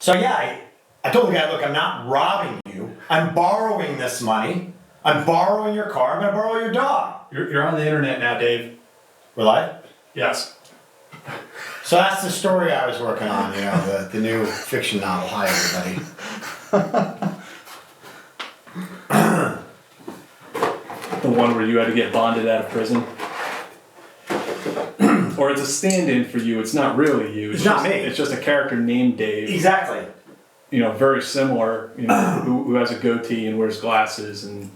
So yeah, I told the guy, look, I'm not robbing you. I'm borrowing this money. I'm borrowing your car. I'm going to borrow your dog. You're on the internet now, Dave. We're live? Yes. So that's the story I was working on, the new fiction novel. Hi, everybody. The one where you had to get bonded out of prison? Or it's a stand-in for you. It's not really you. It's not me. It's just a character named Dave. Exactly. Very similar, who has a goatee and wears glasses and...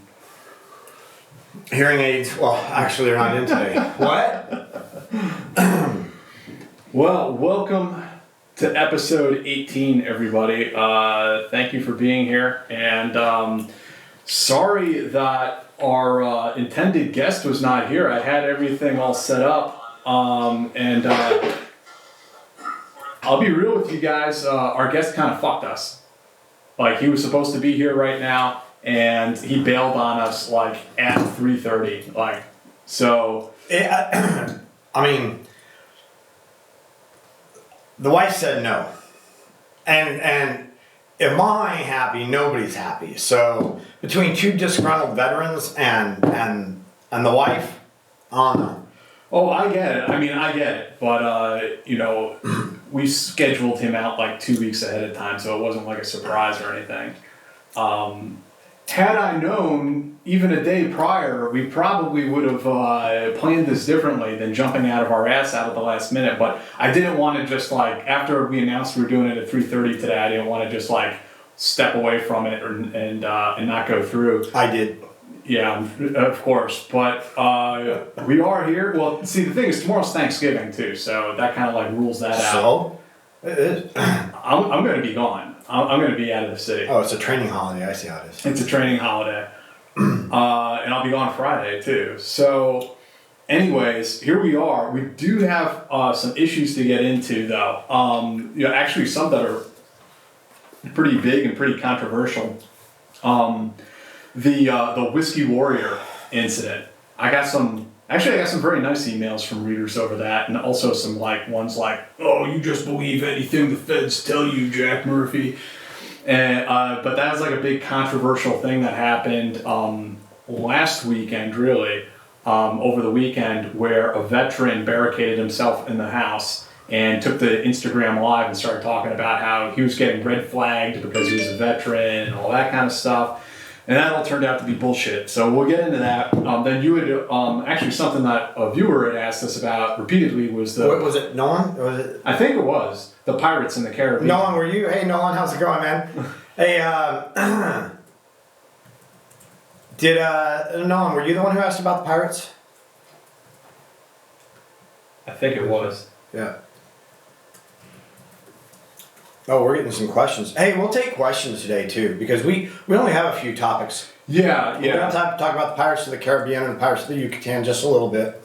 Hearing aids. Well, actually, they're not in today. What? Well, welcome to episode 18, everybody. Thank you for being here. And sorry that our intended guest was not here. I had everything all set up. I'll be real with you guys. Our guest kind of fucked us. Like, he was supposed to be here right now, and he bailed on us, like, at 3:30. Like, so... The wife said no. And if mom ain't happy, nobody's happy. So, between two disgruntled veterans and the wife, I don't know. Oh, I get it. I get it. But, we scheduled him out like 2 weeks ahead of time, so it wasn't like a surprise or anything. Had I known even a day prior, we probably would have planned this differently than jumping out of our ass out at the last minute. But I didn't want to just after we announced we were doing it at 3:30 today, I didn't want to just step away from it and not go through. I did. Yeah, of course, but we are here. Well, see, the thing is, tomorrow's Thanksgiving too, so that kind of rules that out. So, it is. I'm going to be gone. I'm going to be out of the city. Oh, it's a training holiday. I see how it is. It's a training holiday, and I'll be gone Friday too. So, anyways, here we are. We do have some issues to get into, though. Actually, some that are pretty big and pretty controversial. The Whiskey Warrior incident. I got some very nice emails from readers over that, and also some ones oh, you just believe anything the feds tell you, Jack Murphy. And but that was a big controversial thing that happened last weekend, really, over the weekend, where a veteran barricaded himself in the house and took the Instagram live and started talking about how he was getting red flagged because he was a veteran and all that kind of stuff. And that all turned out to be bullshit. So we'll get into that. Then you had actually something that a viewer had asked us about repeatedly was the... What was it? Nolan? Was it? I think it was the Pirates in the Caribbean. Nolan, were you? Hey, Nolan, how's it going, man? Hey, Nolan, were you the one who asked about the Pirates? I think it was. Yeah. Oh, we're getting some questions. Hey, we'll take questions today, too, because we only have a few topics. Yeah. We don't have time to talk about the Pirates of the Caribbean and the Pirates of the Yucatan just a little bit.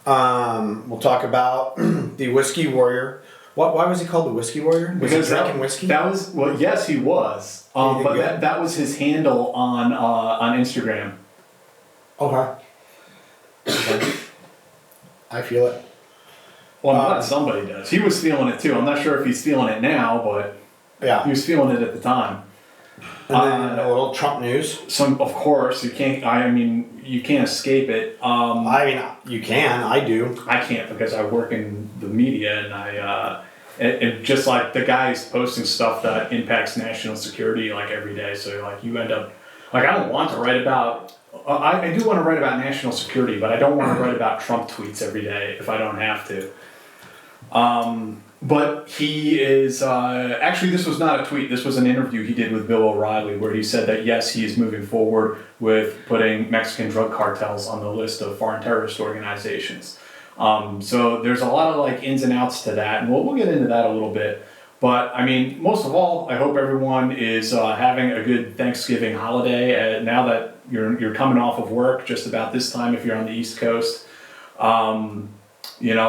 We'll talk about the Whiskey Warrior. Why was he called the Whiskey Warrior? Was he drinking whiskey? Yes, he was. But that was his handle on Instagram. Okay. I feel it. Well, I'm glad somebody does. He was feeling it too. I'm not sure if he's feeling it now, but yeah, he was feeling it at the time. And then a little Trump news. Of course, you can't. You can't escape it. You can. I do. I can't because I work in the media, and and just the guy's posting stuff that impacts national security every day. So you end up I don't want to write about. I do want to write about national security, but I don't want to write about Trump tweets every day if I don't have to. But he is, actually this was not a tweet, this was an interview he did with Bill O'Reilly where he said that yes, he is moving forward with putting Mexican drug cartels on the list of foreign terrorist organizations. So there's a lot of ins and outs to that, and we'll get into that a little bit. But most of all, I hope everyone is having a good Thanksgiving holiday now that you're coming off of work just about this time if you're on the East Coast.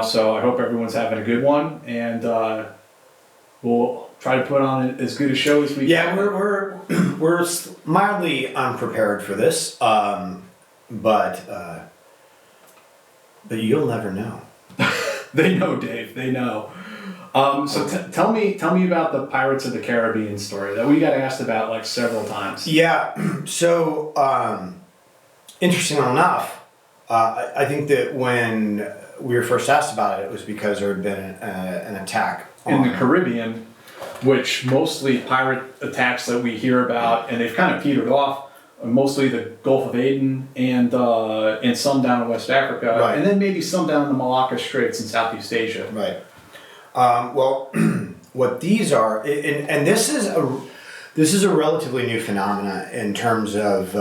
So I hope everyone's having a good one, and we'll try to put on as good a show as we can. Yeah, we're mildly unprepared for this, but you'll never know. They know, Dave. They know. Tell me about the Pirates of the Caribbean story that we got asked about like several times. Yeah. So, interesting enough, I think that when we were first asked about it, it was because there had been an attack in the Caribbean, which mostly pirate attacks that we hear about, and they've kind of petered off. Mostly the Gulf of Aden and some down in West Africa, right. And then maybe some down in the Malacca Straits in Southeast Asia. Right. Well, what these are, and this is a relatively new phenomena in terms of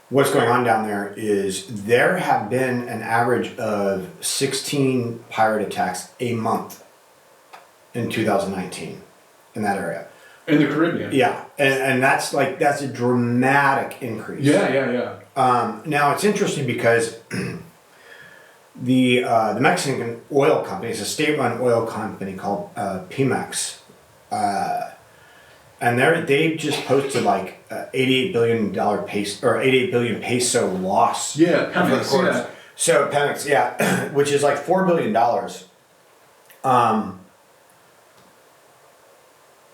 what's going on down there. Is there have been an average of 16 pirate attacks a month in 2019 in that area. In the Caribbean. Yeah, and that's a dramatic increase. Yeah. Now it's interesting because the Mexican oil company is a state-run oil company called Pemex, and they just posted like $88 billion or 88 billion peso loss. Yeah, Pemex. Yeah. So Pemex, yeah, which is like $4 billion.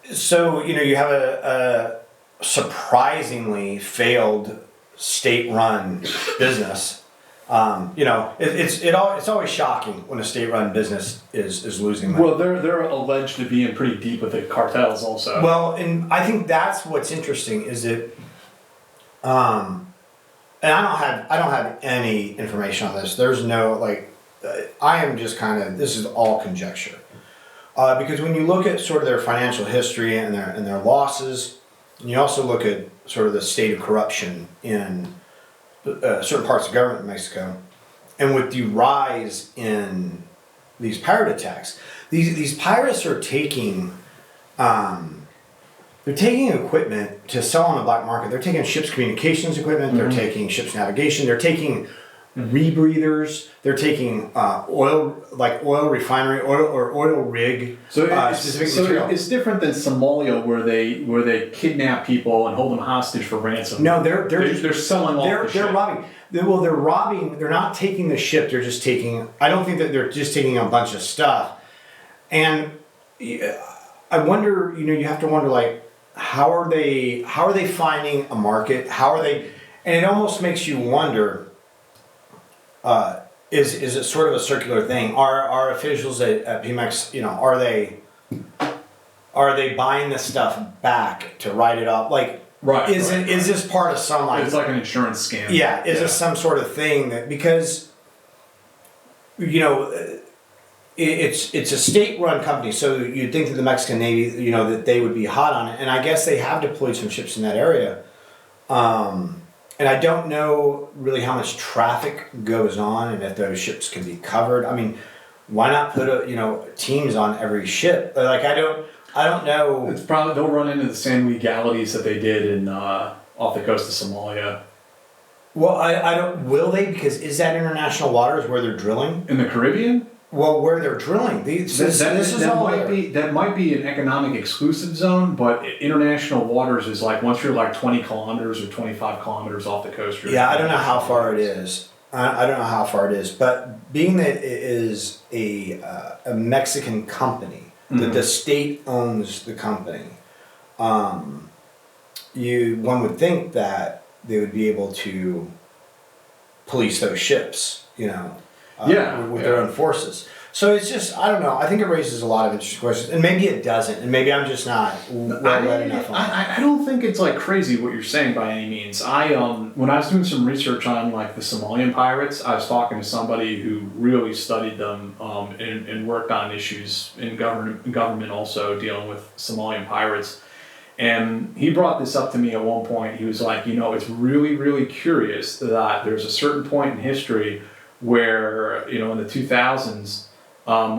So, you have a surprisingly failed state-run business. It's always shocking when a state-run business is losing money. Well, they're alleged to be in pretty deep with the cartels also. Well, and I think that's what's interesting is that, and I don't have any information on this. There's no I am just this is all conjecture. Because when you look at sort of their financial history and their losses, and you also look at sort of the state of corruption in certain parts of government in Mexico, and with the rise in these pirate attacks, these pirates are taking equipment to sell on the black market. They're taking ships' communications equipment. Mm-hmm. They're taking ships' navigation. They're taking rebreathers. They're taking oil refinery, oil rig. It's different than Somalia where they kidnap people and hold them hostage for ransom. No, they're selling off the ship. They're robbing. They're robbing. They're not taking the ship. They're just taking. I don't think that they're just taking a bunch of stuff. And I wonder. You have to wonder how are they finding a market? How are they? And it almost makes you wonder. Is it sort of a circular thing? Are officials at Pemex, are they buying this stuff back to write it off? Is this part of some It's like an insurance scam. Yeah, is this some sort of thing that because it's a state-run company, so you'd think that the Mexican Navy, that they would be hot on it, and I guess they have deployed some ships in that area. And I don't know really how much traffic goes on and if those ships can be covered. I mean, why not put teams on every ship? I don't know. It's probably they'll run into the same legalities that they did in off the coast of Somalia. Well, I don't. Will they? Because is that international waters where they're drilling in the Caribbean? Well, where they're drilling, that might be an economic exclusive zone, but international waters is once you're 20 kilometers or 25 kilometers off the coast. Yeah, I don't know how far it is. I don't know how far it is, but being that it is a Mexican company, mm-hmm. that the state owns the company, one would think that they would be able to police those ships, with their own forces. So it's just, I don't know. I think it raises a lot of interesting questions. And maybe it doesn't. And maybe I'm just not well-read enough on it. I don't think it's crazy what you're saying by any means. When I was doing some research on the Somalian pirates, I was talking to somebody who really studied them and worked on issues in government also dealing with Somalian pirates. And he brought this up to me at one point. He was like, it's really, really curious that there's a certain point in history where, in the 2000s,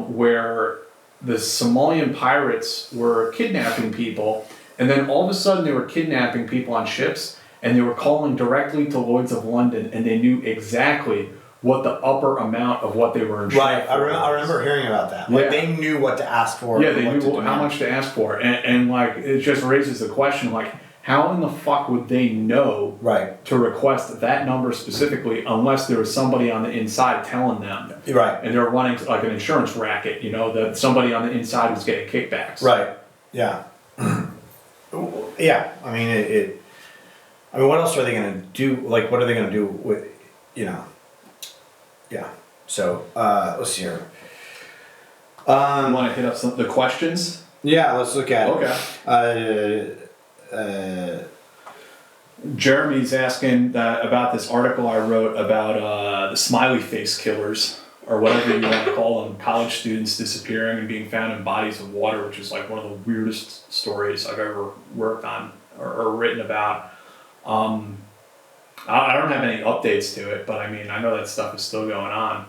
where the Somalian pirates were kidnapping people, and then all of a sudden they were kidnapping people on ships, and they were calling directly to Lloyd's of London, and they knew exactly what the upper amount of what they were insured for. Right, I remember hearing about that. They knew what to ask for. Yeah, they knew how much to ask for, and it just raises the question, how in the fuck would they know Right. to request that number specifically unless there was somebody on the inside telling them? Right. And they're running like an insurance racket, that somebody on the inside was getting kickbacks. Right. Yeah. Yeah. I mean, I mean, what else are they going to do? Like, what are they going to do with, Yeah. So, let's see here. You want to hit up the questions? Yeah, let's look at it. Okay. Jeremy's asking about this article I wrote about the smiley face killers, or whatever you want to call them, college students disappearing and being found in bodies of water, which is like one of the weirdest stories I've ever worked on or written about. I don't have any updates to it, but I mean, I know that stuff is still going on.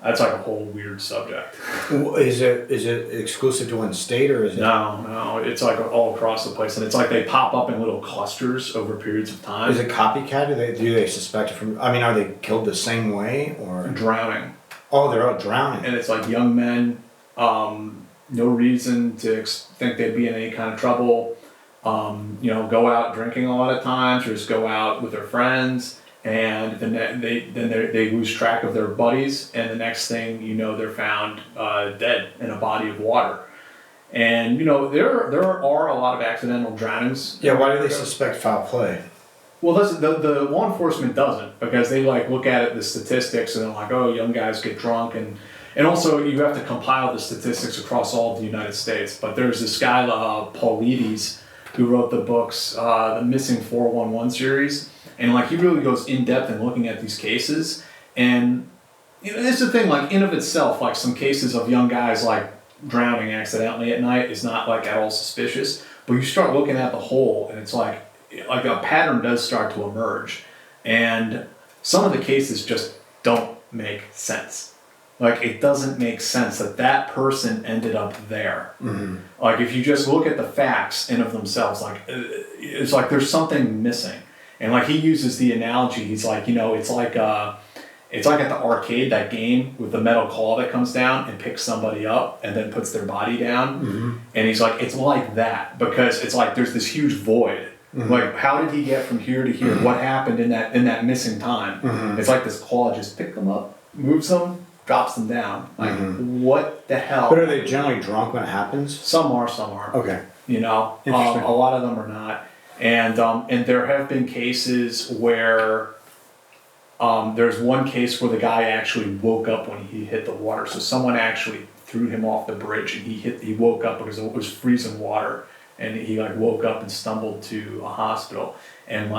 That's like a whole weird subject. Is it exclusive to one state, or is it? No, it's like all across the place, and it's like they pop up in little clusters over periods of time. Is it copycat? Do they suspect it from? I mean, are they killed the same way or drowning? Oh, they're all drowning. And it's like young men, no reason to think they'd be in any kind of trouble. Go out drinking a lot of times, or just go out with their friends. And then they lose track of their buddies, and the next thing you know, they're found dead in a body of water. And there are a lot of accidental drownings. Yeah, why do they suspect foul play? Well, the law enforcement doesn't, because they look at the statistics and they're like, oh, young guys get drunk, and also you have to compile the statistics across all of the United States. But there's this guy Paulides who wrote the books, the Missing 411 series. And he really goes in depth in looking at these cases, and this is the thing. In of itself, some cases of young guys drowning accidentally at night is not at all suspicious. But you start looking at the whole, and it's like a pattern does start to emerge, and some of the cases just don't make sense. It doesn't make sense that person ended up there. Mm-hmm. If you just look at the facts in of themselves, it's like there's something missing. And he uses the analogy, he's it's like at the arcade, that game with the metal claw that comes down and picks somebody up and then puts their body down. Mm-hmm. And he's like, it's like that, because it's there's this huge void. Mm-hmm. How did he get from here to here? Mm-hmm. What happened in that missing time? Mm-hmm. It's this claw just picks them up, moves them, drops them down. Mm-hmm. What the hell? But are they generally drunk when it happens? Some are. Okay. A lot of them are not. And there have been cases where there's one case where the guy actually woke up when he hit the water. So someone actually threw him off the bridge, and he woke up because it was freezing water, and he woke up and stumbled to a hospital. And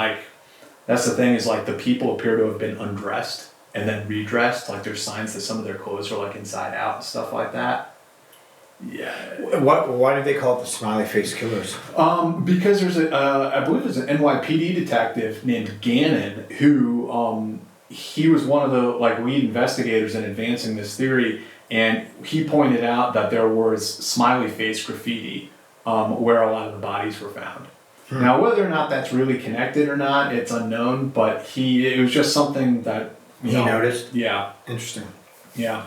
that's the thing is the people appear to have been undressed and then redressed. There's signs that some of their clothes are inside out and stuff like that. Yeah. Why did they call it the smiley face killers? Because there's I believe there's an NYPD detective named Gannon who he was one of the lead investigators in advancing this theory, and he pointed out that there was smiley face graffiti where a lot of the bodies were found. Now, whether or not that's really connected or not, it's unknown. But it was just something that he noticed. Yeah. Interesting. Yeah.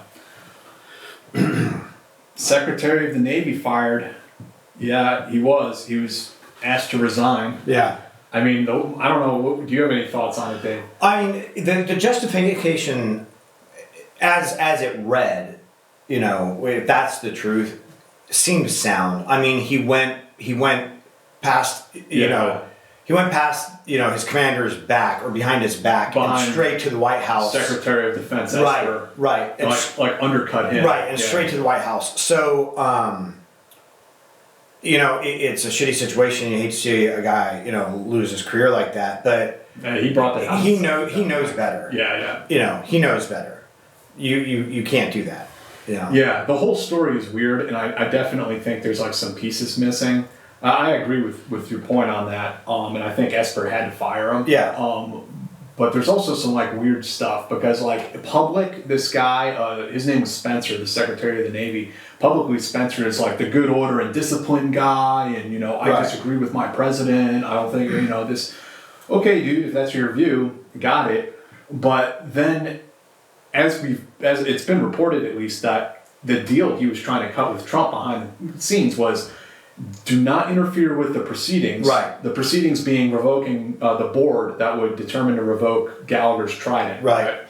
Secretary of the Navy fired. Yeah, he was. He was asked to resign. Yeah. I mean, I don't know. Do you have any thoughts on it, Dave? I mean, the justification, as it read, if that's the truth, seems sound. I mean, he went past, he went past, his commander's back or behind his back and straight to the White House. Secretary of Defense. Right. And undercut him. Right, and straight to the White House. So, it's a shitty situation. You hate to see a guy, lose his career like that. But he brought the house. He knows better. Yeah. He knows better. You can't do that. Yeah, the whole story is weird, and I definitely think there's some pieces missing. I agree with your point on that, and I think Esper had to fire him. Yeah. But there's also some like weird stuff because like public, this guy, his name was Spencer, the Secretary of the Navy. Publicly, Spencer is like the good order and discipline guy, and you know I disagree with my president. I don't think you know this. Okay, dude, if that's your view, got it. But then, as it's been reported at least that the deal he was trying to cut with Trump behind the scenes was do not interfere with the proceedings. Right. The proceedings being revoking the board that would determine to revoke Gallagher's trident. Right.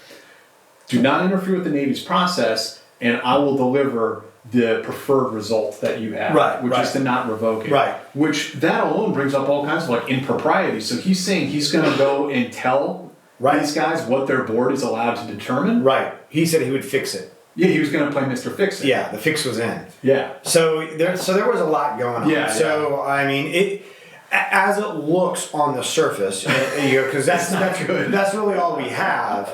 Do not interfere with the Navy's process, and I will deliver the preferred result that you have, Right, which is to not revoke it. Right. Which that alone brings up all kinds of like improprieties. So he's saying he's going to go and tell these guys what their board is allowed to determine. Right. He said he would fix it. Yeah, he was going to play Mr. Fix-It. Yeah, the fix was in. Yeah. So there was a lot going on. Yeah. So I mean, as it looks on the surface, because that's good. That's really all we have.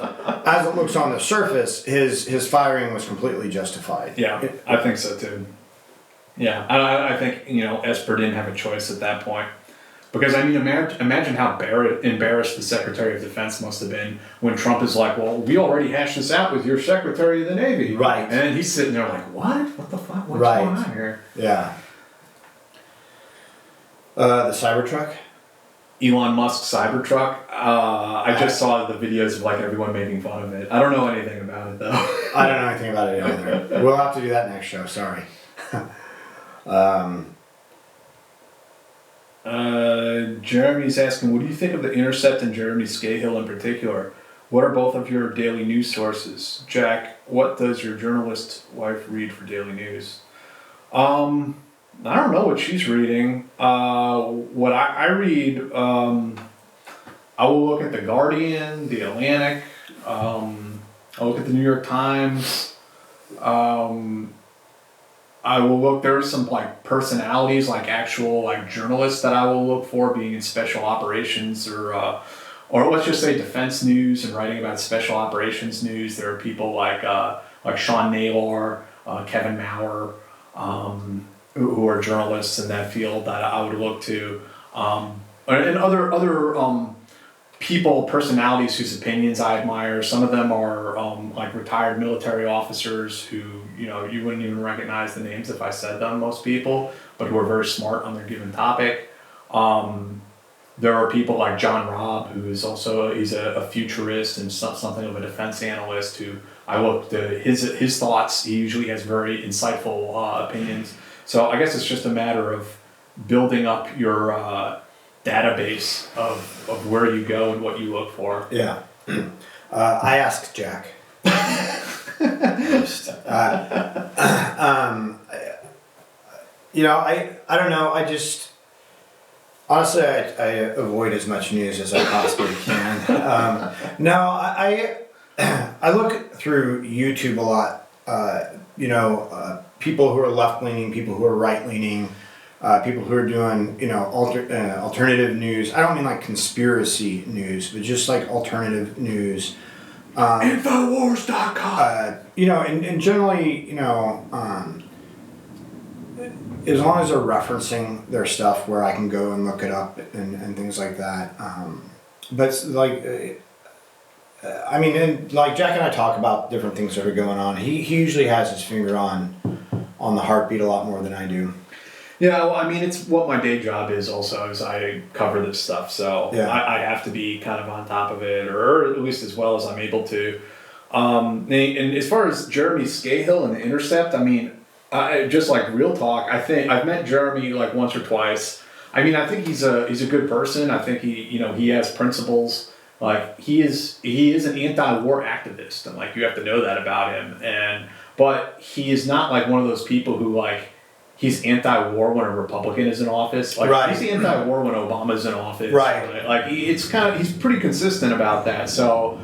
As it looks on the surface, his firing was completely justified. Yeah, I think so too. Yeah, I think Esper didn't have a choice at that point. Because, I mean, imagine how embarrassed the Secretary of Defense must have been when Trump is like, well, we already hashed this out with your Secretary of the Navy. Right. And he's sitting there like, what? What the fuck? What's Right. going on here? Yeah. The Cybertruck? Elon Musk's Cybertruck. I just saw the videos of like everyone making fun of it. I don't know anything about it though. I don't know anything about it either. We'll have to do that next show, sorry. Jeremy's asking, what do you think of The Intercept and Jeremy Scahill in particular? What are both of your daily news sources? Jack, what does your journalist wife read for daily news? I don't know what she's reading. What I read, I will look at The Guardian, The Atlantic, I'll look at The New York Times. I will look, there are some like personalities, like actual like journalists that I will look for being in special operations or let's just say defense news and writing about special operations news. There are people like Sean Naylor, Kevin Maurer, who are journalists in that field that I would look to, and other people, personalities whose opinions I admire. Some of them are like retired military officers who, you wouldn't even recognize the names if I said them, most people, but who are very smart on their given topic. There are people like John Robb, who's a futurist and something of a defense analyst who I looked at his thoughts. He usually has very insightful opinions. So I guess it's just a matter of building up your database of where you go and what you look for. Yeah. I asked Jack. I don't know. I just honestly I avoid as much news as I possibly can. I look through YouTube a lot. People who are left leaning, people who are right leaning. People who are doing, alternative news. I don't mean like conspiracy news, but just like alternative news. Infowars.com. And generally, as long as they're referencing their stuff where I can go and look it up and things like that. But like, like Jack and I talk about different things that are going on. He usually has his finger on the heartbeat a lot more than I do. Yeah, well, I mean, it's what my day job is also, is I cover this stuff, so yeah. I have to be kind of on top of it, or at least as well as I'm able to. And as far as Jeremy Scahill and The Intercept, I mean, just like real talk, I think I've met Jeremy like once or twice. I mean, I think he's a good person. I think he has principles. Like he is an anti-war activist, and like you have to know that about him. But he is not like one of those people who like. He's anti-war when a Republican is in office. Like right. He's anti-war when Obama's in office. Right. Like he's pretty consistent about that. So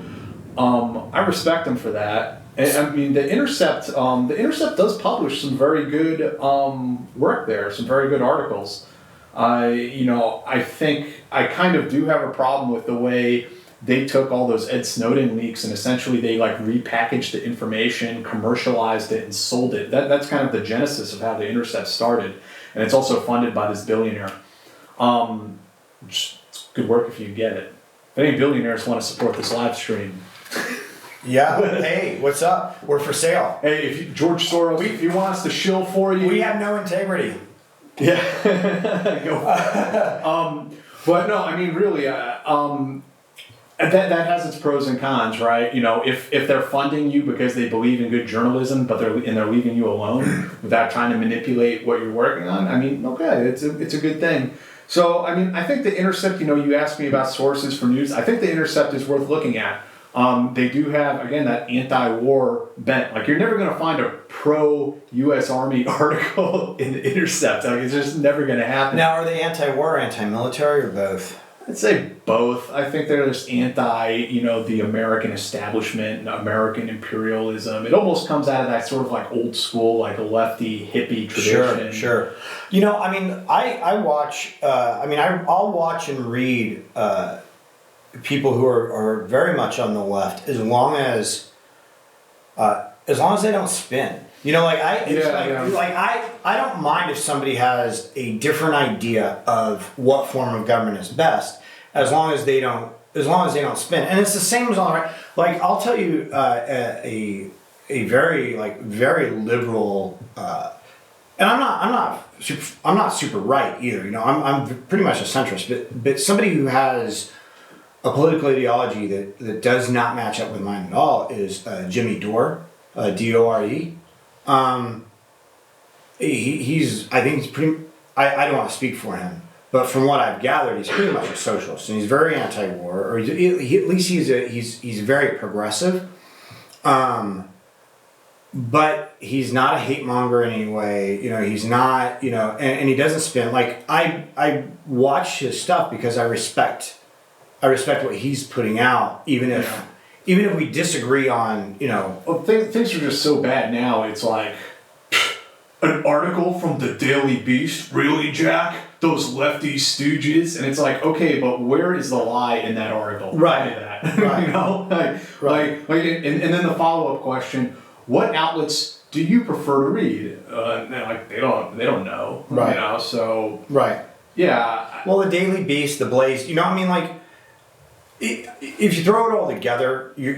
I respect him for that. And, I mean, The Intercept does publish some very good work there, some very good articles. I think I kind of do have a problem with the way they took all those Ed Snowden leaks and essentially they like repackaged the information, commercialized it, and sold it. That's kind of the genesis of how The Intercept started. And it's also funded by this billionaire. It's good work if you get it. If any billionaires want to support this live stream. Yeah, hey, what's up? We're for sale. Hey, George Soros, if you want us to shill for you. We have no integrity. Yeah. But no, I mean, really, That has its pros and cons, right? You know, if they're funding you because they believe in good journalism, but they're leaving you alone without trying to manipulate what you're working on, I mean, okay, it's a good thing. So, I mean, I think The Intercept, you know, you asked me about sources for news. I think The Intercept is worth looking at. They do have, again, that anti-war bent. Like, you're never going to find a pro-U.S. Army article in The Intercept. Like, it's just never going to happen. Now, are they anti-war, anti-military, or both? I'd say both. I think they're just the American establishment and American imperialism. It almost comes out of that sort of like old school, like a lefty hippie tradition. Sure. You know, I mean, I'll watch and read people who are very much on the left as long as they don't spin. You know, I don't mind if somebody has a different idea of what form of government is best, as long as they don't spin. And it's the same as on the right. Like, I'll tell you a very liberal, and I'm not super right either. You know, I'm pretty much a centrist, but somebody who has a political ideology that does not match up with mine at all is Jimmy Dore, Dore. He's pretty. I don't want to speak for him, but from what I've gathered, he's pretty much a socialist, and he's very anti-war, or at least he's very progressive. But he's not a hate monger in any way. You know, he's not. You know, and he doesn't spin. Like, I watch his stuff because I respect what he's putting out, even if we disagree on, you know. Well, things are just so bad now. It's like, an article from the Daily Beast? Really, Jack? Those lefty stooges? And it's like, okay, but where is the lie in that article? Right. You know? And then the follow-up question, what outlets do you prefer to read? They don't know. Right. You know, so. Right. Yeah. Well, the Daily Beast, the Blaze, you know what I mean? Like, if you throw it all together, you'll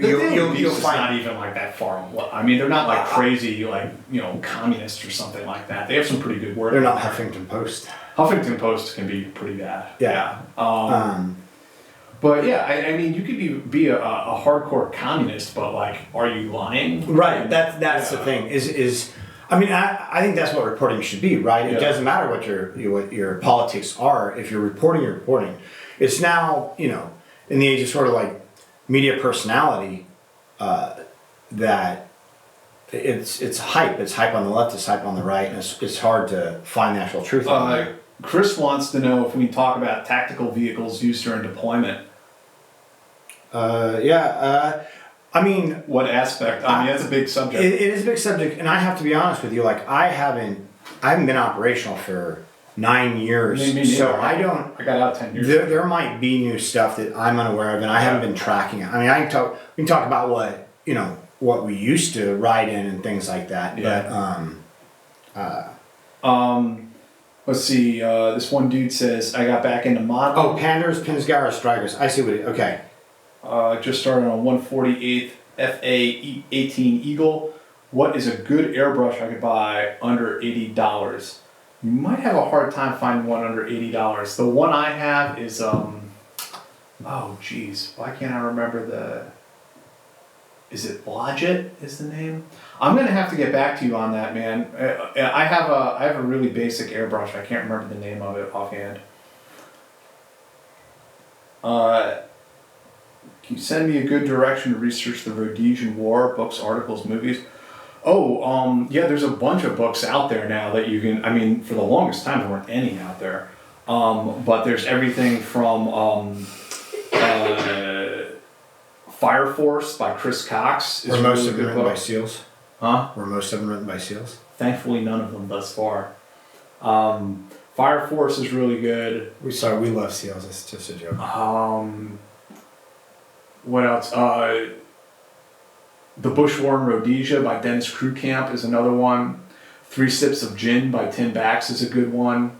find find. not even like that far. I mean, they're not like crazy, like, you know, communists or something like that. They have some pretty good work. They're not Huffington Post. Huffington Post can be pretty bad. Yeah. But yeah, I mean, you could be a hardcore communist, but like, are you lying? Right. That's the thing. I mean, I think that's what reporting should be, right? It doesn't matter what your politics are. If you're reporting, you're reporting. It's now, you know, in the age of sort of like media personality, that it's hype. It's hype on the left, it's hype on the right, and it's hard to find the actual truth on that. Chris wants to know if we can talk about tactical vehicles used during deployment. I mean, what aspect? I mean, that's a big subject. It is a big subject, and I have to be honest with you. Like, I haven't been operational for 9 years, so I got out 10 years. There might be new stuff that I'm unaware of, and I haven't been tracking it. I mean, we can talk about what we used to ride in and things like that. Yeah. But let's see. This one dude says, I got back into modeling. Oh, Panders, Pinsgauer, Strikers. I see what it. Okay. Just started on 148th FA-18 Eagle. What is a good airbrush I could buy under $80? You might have a hard time finding one under $80. The one I have is oh geez, why can't I remember is it Blodgett is the name? I'm gonna have to get back to you on that, man. I have a really basic airbrush. I can't remember the name of it offhand. Can you send me a good direction to research the Rhodesian War, books, articles, movies? Oh, yeah, there's a bunch of books out there now that you can, I mean, for the longest time there weren't any out there. But there's everything from Fire Force by Chris Cox. Were most of them written by SEALs? Huh? Were most of them written by SEALs? Thankfully, none of them thus far. Fire Force is really good. We love SEALs, it's just a joke. What else? The Bush War in Rhodesia by Dennis Krugkamp is another one. 3 Sips of Gin by Tim Bax is a good one.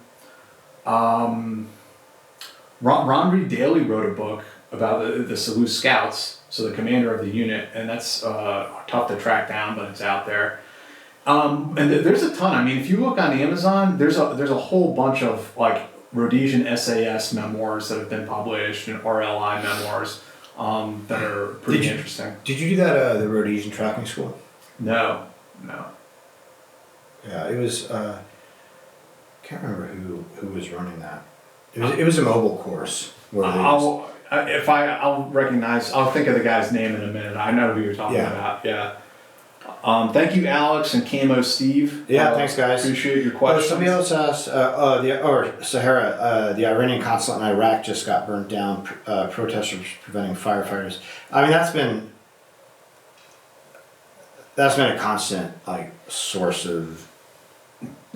Ron Reed Daly wrote a book about the Selous Scouts, so the commander of the unit, and that's tough to track down, but it's out there. And there's a ton. I mean, if you look on Amazon, there's a whole bunch of like Rhodesian SAS memoirs that have been published and RLI memoirs. that are pretty interesting. Did you do that the Rhodesian tracking school? No. Yeah, it was. Can't remember who was running that. It was a mobile course where I'll recognize. I'll think of the guy's name in a minute. I know who you're talking about. Yeah. Thank you, Alex and Camo Steve. Yeah, thanks, guys. Appreciate your questions. Somebody else asked, Sahara, the Iranian consulate in Iraq just got burnt down. Protesters preventing firefighters. I mean, that's been a constant source of.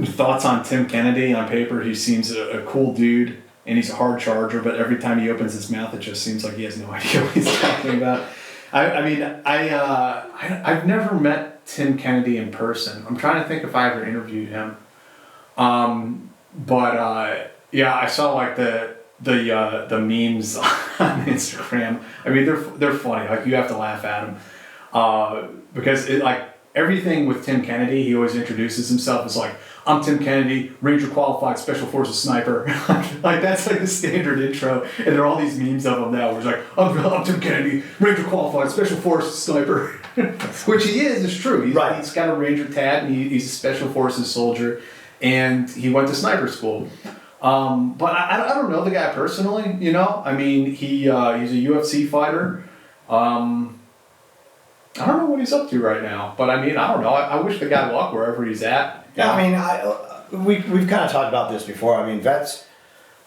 Thoughts on Tim Kennedy? On paper, he seems a cool dude, and he's a hard charger. But every time he opens his mouth, it just seems like he has no idea what he's talking about. I've never met Tim Kennedy in person. I'm trying to think if I ever interviewed him. I saw the memes on Instagram. I mean, they're funny. You have to laugh at them because everything with Tim Kennedy, he always introduces himself as I'm Tim Kennedy, Ranger qualified Special Forces sniper. That's the standard intro, and there are all these memes of him now. Where it's I'm Tim Kennedy, Ranger qualified Special Forces sniper, which he is. It's true. He's got a Ranger tat, and he's a Special Forces soldier, and he went to sniper school. But I don't know the guy personally. I mean, he's a UFC fighter. I don't know what he's up to right now, but I mean, I don't know. I wish the guy luck wherever he's at. Yeah, I mean, we've kind of talked about this before. I mean, vets.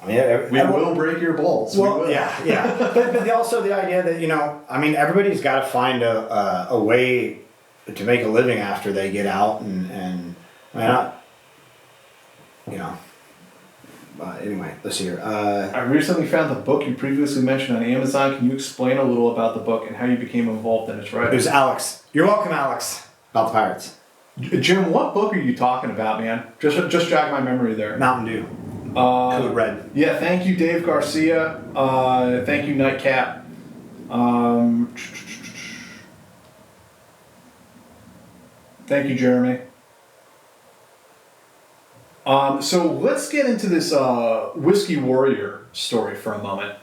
I mean, we will break your balls. Well, yeah. but also the idea that everybody's got to find a way to make a living after they get out, and anyway, let's see here. I recently found the book you previously mentioned on Amazon. Can you explain a little about the book and how you became involved in its writing? It was Alex. You're welcome, Alex. About the Pirates. Jim, what book are you talking about, man? Just jog my memory there. Mountain Dew. Code Red. Yeah, thank you, Dave Garcia. Thank you, Nightcap. Thank you, Jeremy. So let's get into this Whiskey Warrior story for a moment.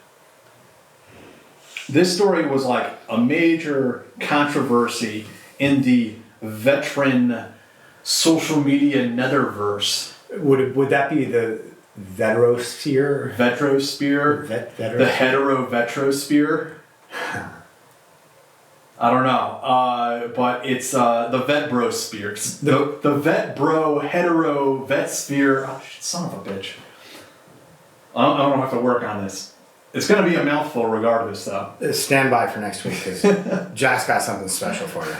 This story was a major controversy in the veteran social media netherverse. Would that be the veterosphere? Vetrosphere? The hetero-vetrosphere? I don't know, but it's the vetbrosphere. The vetbro hetero vetsphere. Oh, son of a bitch! I don't have to work on this. It's going to be a mouthful regardless, though. Stand by for next week because Jack's got something special for you.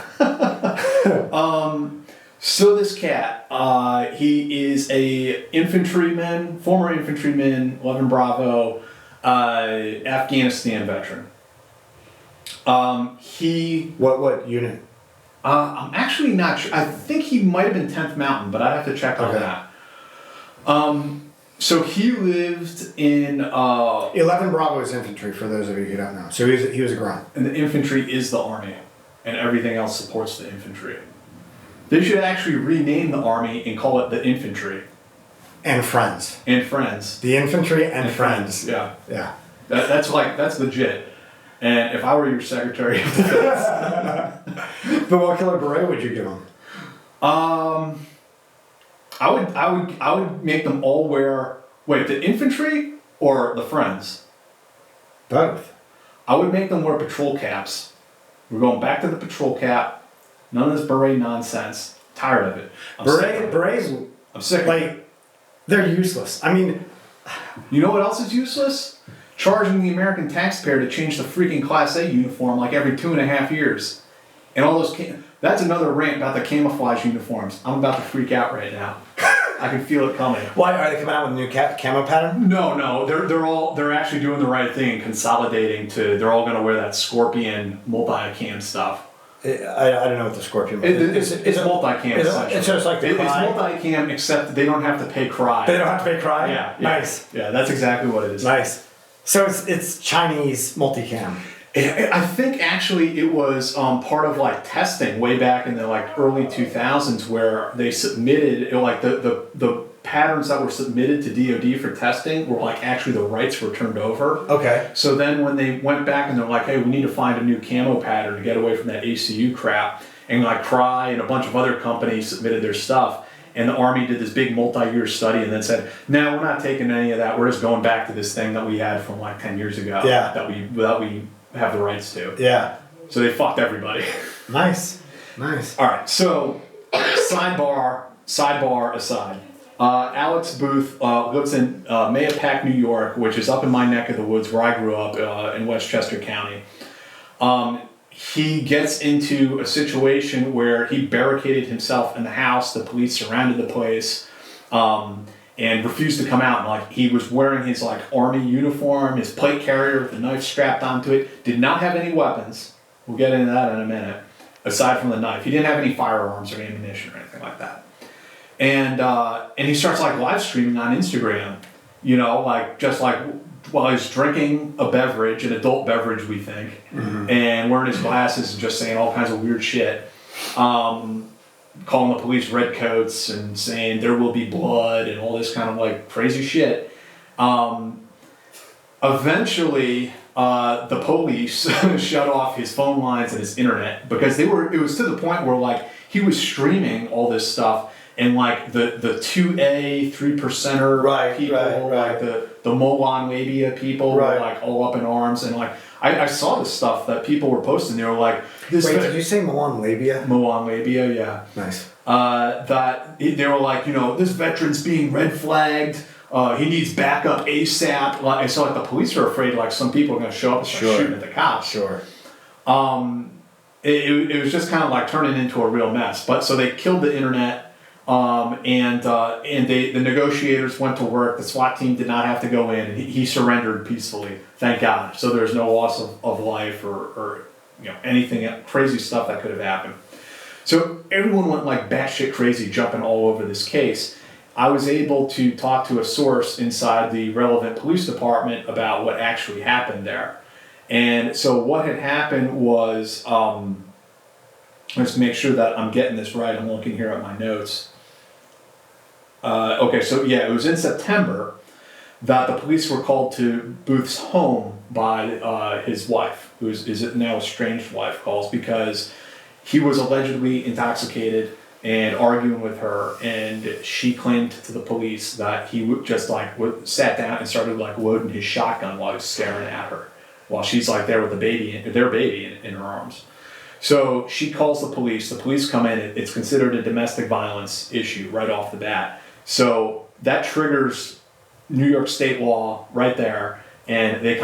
So this cat, he is a former infantryman, 11 Bravo, Afghanistan veteran. What unit? I'm actually not sure. I think he might have been 10th Mountain, but I'd have to check on that. So he lived in 11 Bravo is infantry, for those of you who don't know. So he was a grunt. And the infantry is the army, and everything else supports the infantry. They should actually rename the army and call it the infantry. And friends. And friends. The infantry and friends. Yeah. Yeah. That's legit. And if I were your Secretary of Defense... But what color beret would you give them? I would make them all wear... Wait, the infantry or the friends? Both. I would make them wear patrol caps. We're going back to the patrol cap. None of this beret nonsense. Tired of it. Berets... I'm sick of it. They're useless. I mean... You know what else is useless? Charging the American taxpayer to change the freaking Class A uniform every 2.5 years. And all those... That's another rant about the camouflage uniforms. I'm about to freak out right now. I can feel it coming. Why? Are they coming out with a new camo pattern? No. They're actually doing the right thing, consolidating to... They're all going to wear that Scorpion multi-cam stuff. I don't know what the Scorpion is. It's multi-cam. It's just like the Cry. It's multi-cam, except they don't have to pay Cry. They don't have to pay Cry? Yeah. Nice. Yeah, that's exactly what it is. Nice. So it's Chinese multicam. I think actually it was part of testing way back in the early 2000s where they submitted the patterns that were submitted to DoD for testing were like actually the rights were turned over. Okay. So then when they went back and they're like, hey, we need to find a new camo pattern to get away from that ACU crap, and like Cry and a bunch of other companies submitted their stuff, and the Army did this big multi-year study and then said, no, we're not taking any of that. We're just going back to this thing that we had from like 10 years ago that we have the rights to. Yeah. So they fucked everybody. Nice. All right, so sidebar aside. Alex Booth lives in Mahopac, New York, which is up in my neck of the woods where I grew up in Westchester County. He gets into a situation where he barricaded himself in the house. The police surrounded the place and refused to come out. And like he was wearing his like army uniform, his plate carrier with a knife strapped onto it. Did not have any weapons. We'll get into that in a minute. Aside from the knife, he didn't have any firearms or ammunition or anything like that. And he starts like live streaming on Instagram, you know, like just like while he's drinking a beverage, an adult beverage, we think, and wearing his glasses and just saying all kinds of weird shit, calling the police redcoats and saying there will be blood and all this kind of like crazy shit. Eventually, the police shut off his phone lines and his internet because it was to the point where like he was streaming all this stuff. And like the 2A 3%er people, like the Molan Labia people were like all up in arms, and like I saw this stuff that people were posting. They were like, "This." Wait, did you say Molan Labia? Molan Labia, yeah. Nice. That they were like, you know, this veteran's being red flagged. He needs backup ASAP. Like, so like the police are afraid like some people are going to show up and start shooting at the cops. Sure. It was just kind of like turning into a real mess. But so they killed the internet. And the negotiators went to work. The SWAT team did not have to go in, and he surrendered peacefully. Thank God. So there's no loss of life or you know anything crazy stuff that could have happened. So everyone went like batshit crazy, jumping all over this case. I was able to talk to a source inside the relevant police department about what actually happened there. And so what had happened was, let's make sure that I'm getting this right. I'm looking here at my notes. Okay, so yeah, it was in September that the police were called to Booth's home by his wife, who is now estranged wife, calls because he was allegedly intoxicated and arguing with her, and she claimed to the police that he would just like sat down and started like loading his shotgun while he was staring at her, while she's like there with their baby in her arms. So she calls the police come in, it's considered a domestic violence issue right off the bat. So that triggers New York state law right there, and the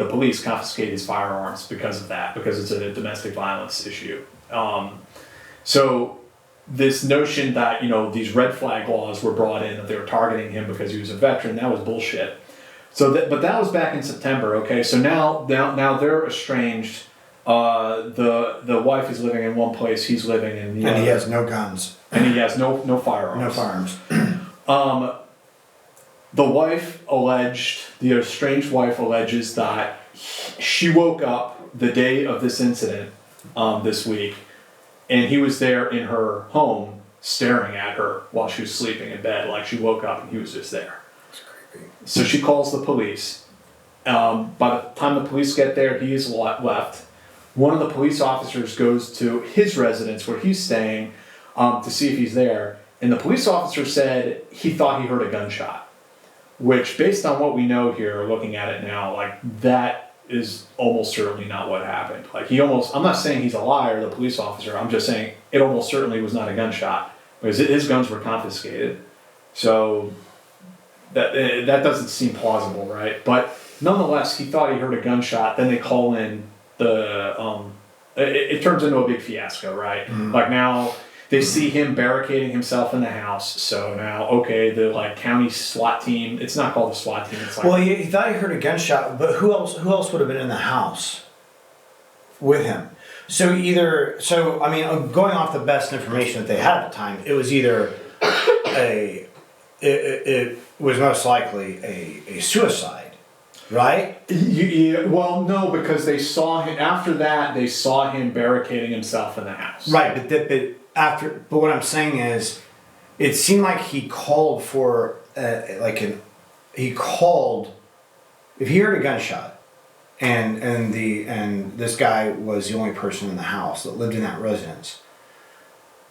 police confiscate his firearms because of that, because it's a domestic violence issue. So this notion that, you know, these red flag laws were brought in, that they were targeting him because he was a veteran, that was bullshit. So but that was back in September, okay? So now they're estranged. The wife is living in one place, he's living in the other. And he has no guns. And he has no firearms. No firearms. The estranged wife alleges that she woke up the day of this incident this week, and he was there in her home staring at her while she was sleeping in bed. Like she woke up and he was just there. That's creepy. So she calls the police. By the time the police get there, he is left. One of the police officers goes to his residence where he's staying to see if he's there. And the police officer said he thought he heard a gunshot, which based on what we know here, looking at it now, like that is almost certainly not what happened. Like I'm not saying he's a liar, the police officer, I'm just saying it almost certainly was not a gunshot because his guns were confiscated. So that doesn't seem plausible, right? But nonetheless, he thought he heard a gunshot. Then they call in it turns into a big fiasco, right? Mm-hmm. Like now they see him barricading himself in the house. So now, okay, the like county SWAT team, it's not called the SWAT team. It's like, well, he thought he heard a gunshot, but who else would have been in the house with him? So I mean, going off the best information that they had at the time, it was either it was most likely a suicide. Right? Yeah, well, no, because they saw him after that. They saw him barricading himself in the house. Right, but what I'm saying is, it seemed like he called for he called if he heard a gunshot and this guy was the only person in the house that lived in that residence.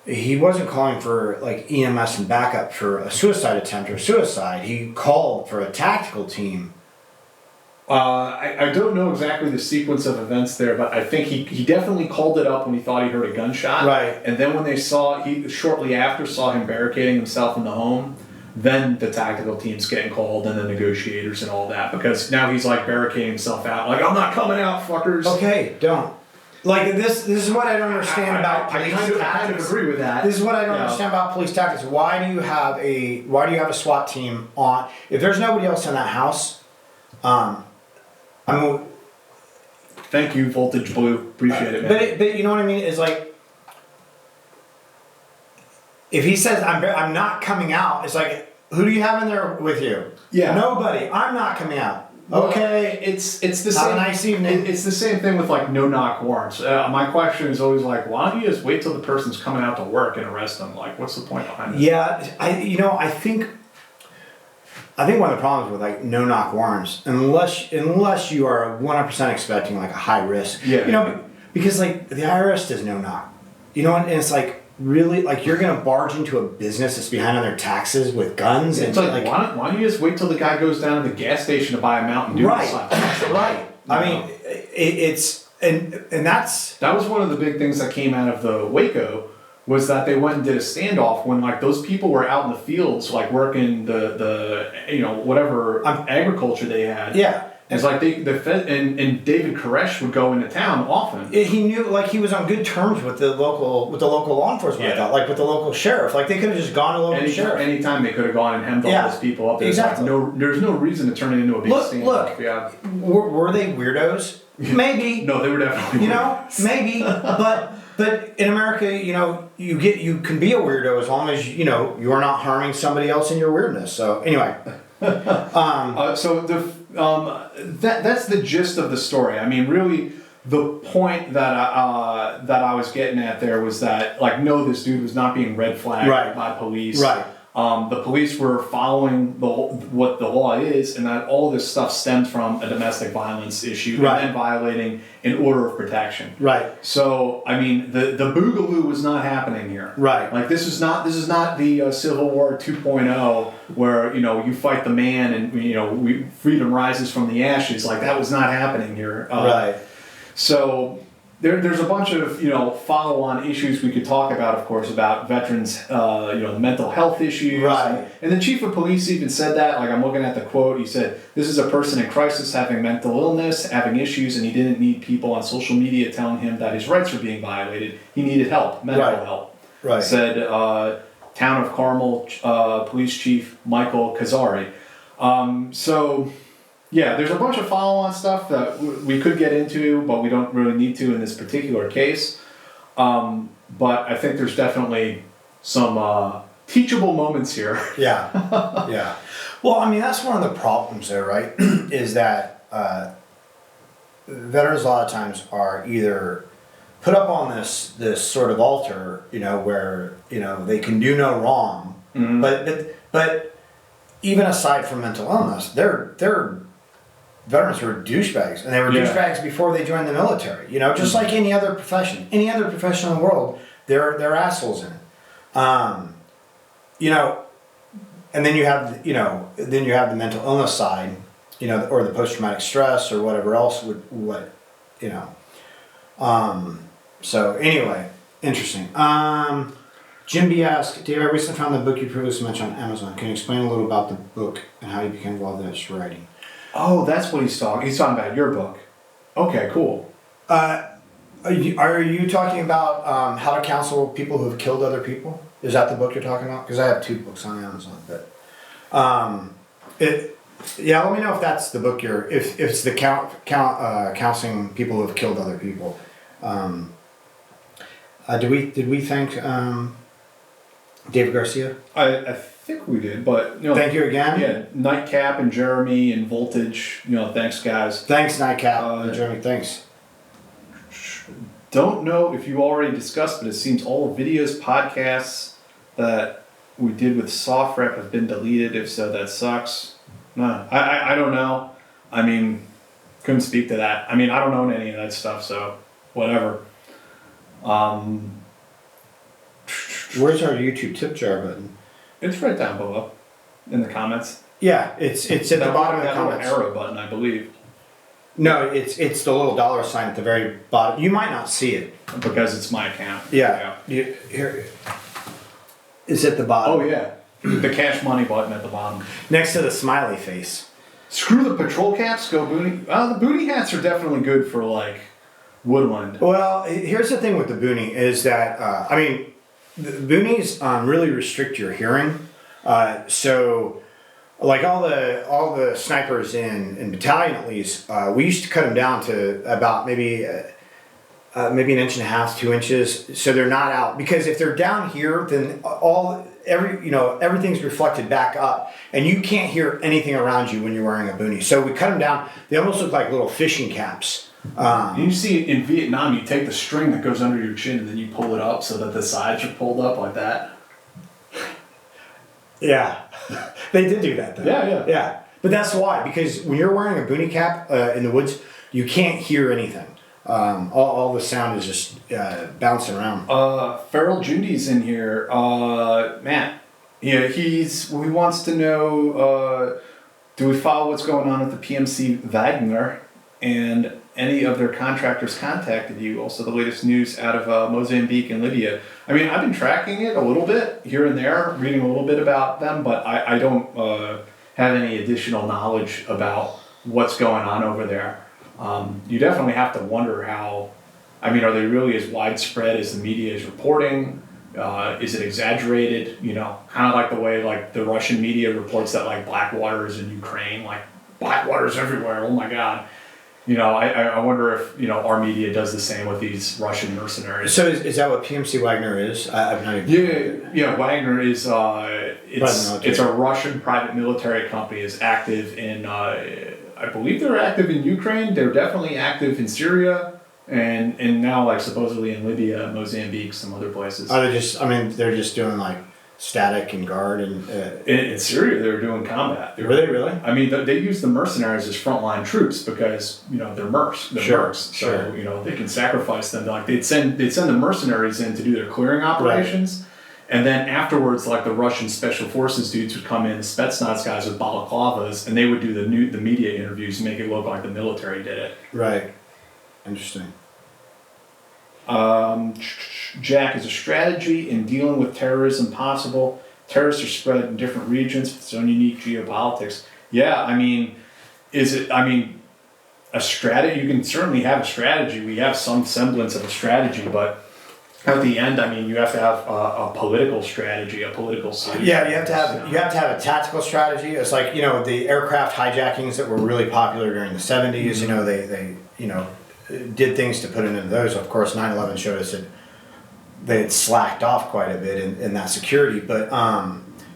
He wasn't calling for like EMS and backup for a suicide attempt or suicide. He called for a tactical team. I don't know exactly the sequence of events there, but I think he definitely called it up when he thought he heard a gunshot. Right. And then when he shortly after saw him barricading himself in the home, then the tactical team's getting called and the negotiators and all that, because now he's like barricading himself out, like, I'm not coming out, fuckers. Okay, don't. Like this is what I don't understand about police tactics. I kind of agree with that. This is what I don't understand about police tactics. Why do you have a SWAT team on if there's nobody else in that house? Thank you, Voltage Blue. Appreciate it, man. But you know what I mean? It's like if he says I'm not coming out, it's like who do you have in there with you? Yeah. Nobody. I'm not coming out. Okay. It's the same. Have a nice evening. It's the same thing with like no knock warrants. My question is always like, why don't you just wait till the person's coming out to work and arrest them? Like, what's the point behind it? Yeah, I think one of the problems with like no knock warrants, unless you are 100% expecting like a high risk, because like the IRS does no knock, and it's like really like you're gonna barge into a business that's behind on their taxes with guns. It's like why don't you just wait till the guy goes down to the gas station to buy a Mountain Dew? Right. I mean, it's and that was one of the big things that came out of the Waco. Was that they went and did a standoff when like those people were out in the fields like working the whatever agriculture they had. Yeah. It's like the Fed and David Koresh would go into town often. He knew like he was on good terms with the local law enforcement. I thought, like with the local sheriff. Like they could have just gone to local sheriff. Anytime they could have gone and hemmed all those people up. Exactly. Like there's no reason to turn it into a big standoff. Yeah. Were they weirdos? Maybe. No, they were definitely weirdos. Maybe, but in America, you can be a weirdo as long as you are not harming somebody else in your weirdness. So anyway, that's the gist of the story. I mean, really, the point that I was getting at there was that like, no, this dude was not being red flagged by police. Right. The police were following what the law is, and that all this stuff stemmed from a domestic violence issue and then violating an order of protection. Right. So, I mean, the boogaloo was not happening here. Right. Like this is not the Civil War 2.0 where you fight the man and freedom rises from the ashes. Like that was not happening here. Right. So. There's a bunch of follow-on issues we could talk about, of course, about veterans, the mental health issues. Right. And the chief of police even said that. Like I'm looking at the quote. He said, "This is a person in crisis, having mental illness, having issues, and he didn't need people on social media telling him that his rights were being violated. He needed help, medical help." Right. Said Town of Carmel Police Chief Michael Kazari. Yeah, there's a bunch of follow-on stuff that we could get into, but we don't really need to in this particular case. But I think there's definitely some teachable moments here. Yeah, yeah. Well, I mean, that's one of the problems there, right? Is that veterans a lot of times are either put up on this sort of altar, where they can do no wrong, but even aside from mental illness, they're veterans were douchebags, and they were douchebags before they joined the military. Just like any other profession in the world, they're assholes in it. And then you have the mental illness side, or the post-traumatic stress or whatever else So anyway, interesting. Jim B asked, Dave, I recently found the book you previously mentioned on Amazon. Can you explain a little about the book and how you became involved in its writing? Oh, that's what he's talking. He's talking about your book. Okay, cool. Are you talking about how to counsel people who have killed other people? Is that the book you're talking about? Because I have 2 books on Amazon, but let me know if that's the book if it's the counseling people who have killed other people. Did we thank David Garcia? I think we did, but thank you again. Yeah, Nightcap and Jeremy and Voltage. Thanks guys. Thanks Nightcap and Jeremy. Thanks. Don't know if you already discussed, but it seems all videos, podcasts that we did with SoftRep have been deleted. If so, that sucks. No, I don't know. I mean, couldn't speak to that. I mean, I don't own any of that stuff, so whatever. Where's our YouTube tip jar button? It's right down below in the comments. Yeah, it's at the bottom of the comments. Arrow button, I believe. No, it's the little dollar sign at the very bottom. You might not see it because it's my account. Yeah. Here. It's at the bottom. Oh yeah, the cash money button at the bottom. Next to the smiley face. Screw the patrol caps. Go boonie. The boonie hats are definitely good for like woodland. Well, here's the thing with the boonie is that I mean, the boonies really restrict your hearing. So. Like all the snipers in battalion at least, we used to cut them down to about maybe an inch and a half, 2 inches, so they're not out. Because if they're down here, then everything's reflected back up, and you can't hear anything around you when you're wearing a boonie. So we cut them down. They almost look like little fishing caps. You see in Vietnam, you take the string that goes under your chin and then you pull it up so that the sides are pulled up like that. Yeah, they did do that though. Yeah. But that's why, because when you're wearing a boonie cap in the woods, you can't hear anything. All the sound is just bouncing around. Farrell Judy's in here. Matt, yeah, he wants to know, do we follow what's going on with the PMC Wagner and any of their contractors contacted you? Also the latest news out of Mozambique and Libya. I mean, I've been tracking it a little bit here and there, reading a little bit about them, but I don't have any additional knowledge about what's going on over there. You definitely have to wonder how, I mean, are they really as widespread as the media is reporting? Is it exaggerated? You know, kind of like the way like the Russian media reports that like Blackwater is in Ukraine, like Blackwater's everywhere, oh my God. You know, I wonder if, our media does the same with these Russian mercenaries. So is that what PMC Wagner is? I've not even... Yeah, Wagner is, it's a Russian private military company, is active in, I believe they're active in Ukraine, they're definitely active in Syria, and now like supposedly in Libya, Mozambique, some other places. They're just doing like static and guard and... In Syria, they were doing combat. Were they really? I mean, they use the mercenaries as frontline troops because, they're mercs. They're mercs. So, they can sacrifice them. Like, they'd send the mercenaries in to do their clearing operations. Right. And then afterwards, like, the Russian special forces dudes would come in, the Spetsnaz guys with balaclavas, and they would do the media interviews and make it look like the military did it. Right. Interesting. Jack, is a strategy in dealing with terrorism possible? Terrorists are spread in different regions with its own unique geopolitics. Yeah, I mean, a strategy, you can certainly have a strategy. We have some semblance of a strategy, but at the end, I mean, you have to have a political strategy, a political solution. Yeah, you have to have a tactical strategy. It's like, the aircraft hijackings that were really popular during the 70s, mm-hmm. They did things to put into those. Of course, 9/11 showed us that they had slacked off quite a bit in that security. But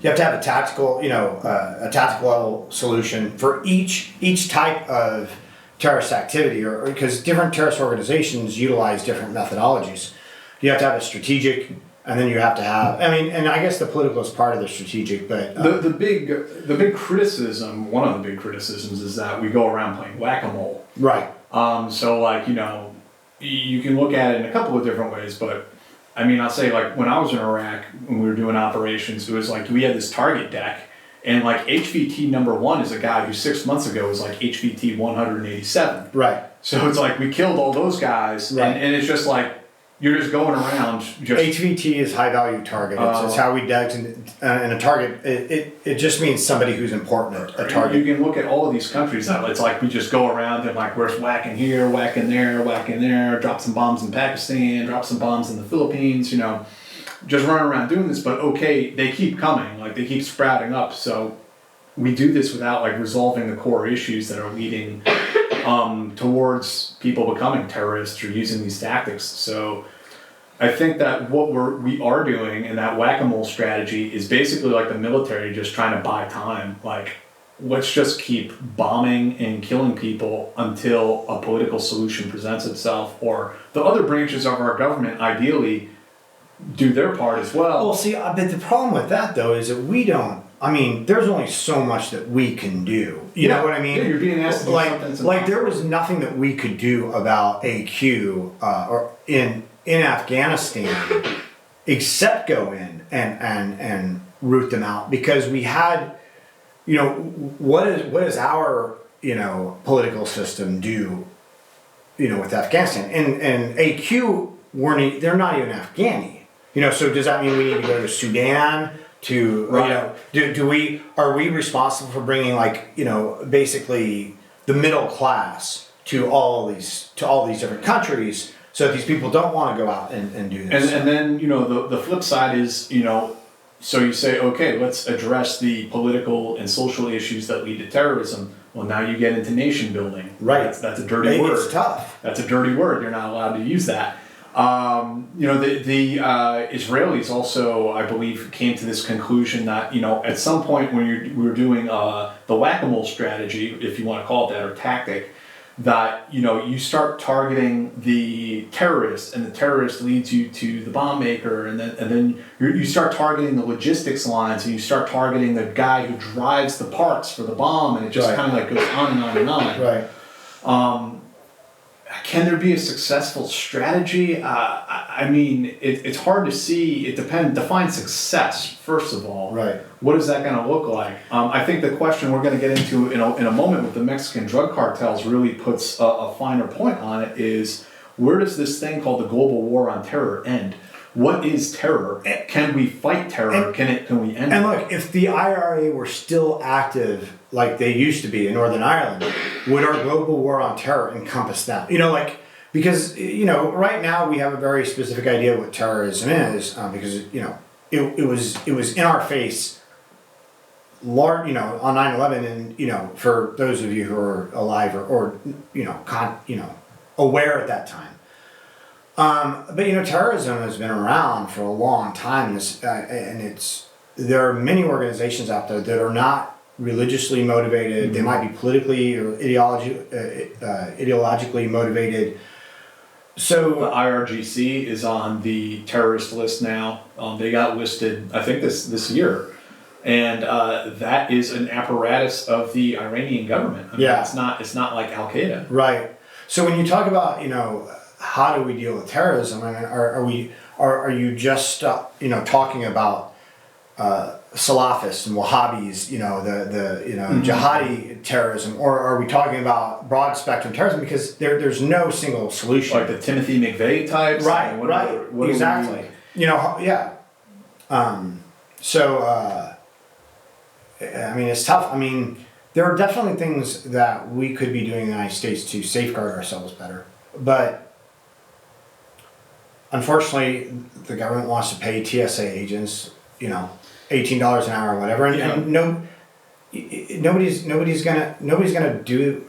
you have to have a tactical level solution for each type of terrorist activity, or because different terrorist organizations utilize different methodologies. You have to have a strategic, and then you have to have. I mean, and I guess the political is part of the strategic, but the big criticism, one of the big criticisms, is that we go around playing whack-a-mole. Right. So like, you can look at it in a couple of different ways, but I mean, I'll say like when I was in Iraq, when we were doing operations, it was like we had this target deck, and like HVT number 1 is a guy who 6 months ago was like HVT 187. Right. So it's like we killed all those guys, right. and it's just like, you're just going around. HVT is high value target. It's how we dex and a target. It just means somebody who's important. A target. You can look at all of these countries. It's like we just go around and like we're whacking here, whacking there, drop some bombs in Pakistan, drop some bombs in the Philippines. Just running around doing this. But okay, they keep coming. Like they keep sprouting up. So we do this without like resolving the core issues that are leading towards people becoming terrorists or using these tactics. So I think that what we are doing in that whack-a-mole strategy is basically like the military just trying to buy time. Like, let's just keep bombing and killing people until a political solution presents itself, or the other branches of our government ideally do their part as well. Well, see, but the problem with that though is that we don't. I mean, there's only so much that we can do. You know what I mean? Yeah, you're being asked to do something. Like there was nothing that we could do about AQ or in Afghanistan except go in and root them out, because we had, you know, what does our, you know, political system do, you know, with Afghanistan? And AQ they're not even Afghani. You know, so does that mean we need to go to Sudan to, right. You know, are we responsible for bringing, like, you know, basically the middle class to all these different countries, so that these people don't want to go out and do this? And then, you know, the flip side is, you know, so you say, okay, let's address the political and social issues that lead to terrorism. Well, now you get into nation building. Right. That's a dirty word. It's tough. That's a dirty word. You're not allowed to use that. You know, the Israelis also, I believe, came to this conclusion that, you know, at some point when we were doing the whack-a-mole strategy, if you want to call it that, or tactic, that, you know, you start targeting the terrorist, and the terrorist leads you to the bomb maker, and then you start targeting the logistics lines, and you start targeting the guy who drives the parts for the bomb, and it just kind of like goes on and on and on. Right. Can there be a successful strategy? I mean, it's hard to see. It depends. Define success, first of all. Right. What is that going to look like? I think the question we're going to get into in a moment with the Mexican drug cartels really puts a finer point on it, is where does this thing called the global war on terror end? What is terror? Can we fight terror? Can we end it? And look, if the IRA were still active like they used to be in Northern Ireland, would our global war on terror encompass that? You know, like, because, you know, right now we have a very specific idea of what terrorism is, because, you know, it was in our face, large, you know, on 9/11, and, you know, for those of you who are alive or you know, aware at that time. But, you know, terrorism has been around for a long time, and there are many organizations out there that are not religiously motivated. Mm-hmm. They might be politically or ideologically motivated. So the IRGC is on the terrorist list now. They got listed, I think, this year, and that is an apparatus of the Iranian government. I mean, yeah, it's not like Al Qaeda. Right. So when you talk about, you know, how do we deal with terrorism? I mean, are you just you know, talking about Salafists and Wahhabis, you know, the you know, mm-hmm. jihadi terrorism, or are we talking about broad spectrum terrorism? Because there's no single solution. Like the Timothy McVeigh types, right? What exactly. You know, yeah. So I mean, it's tough. I mean, there are definitely things that we could be doing in the United States to safeguard ourselves better, but unfortunately, the government wants to pay TSA agents, you know, $18 an hour or whatever, and nobody's gonna do.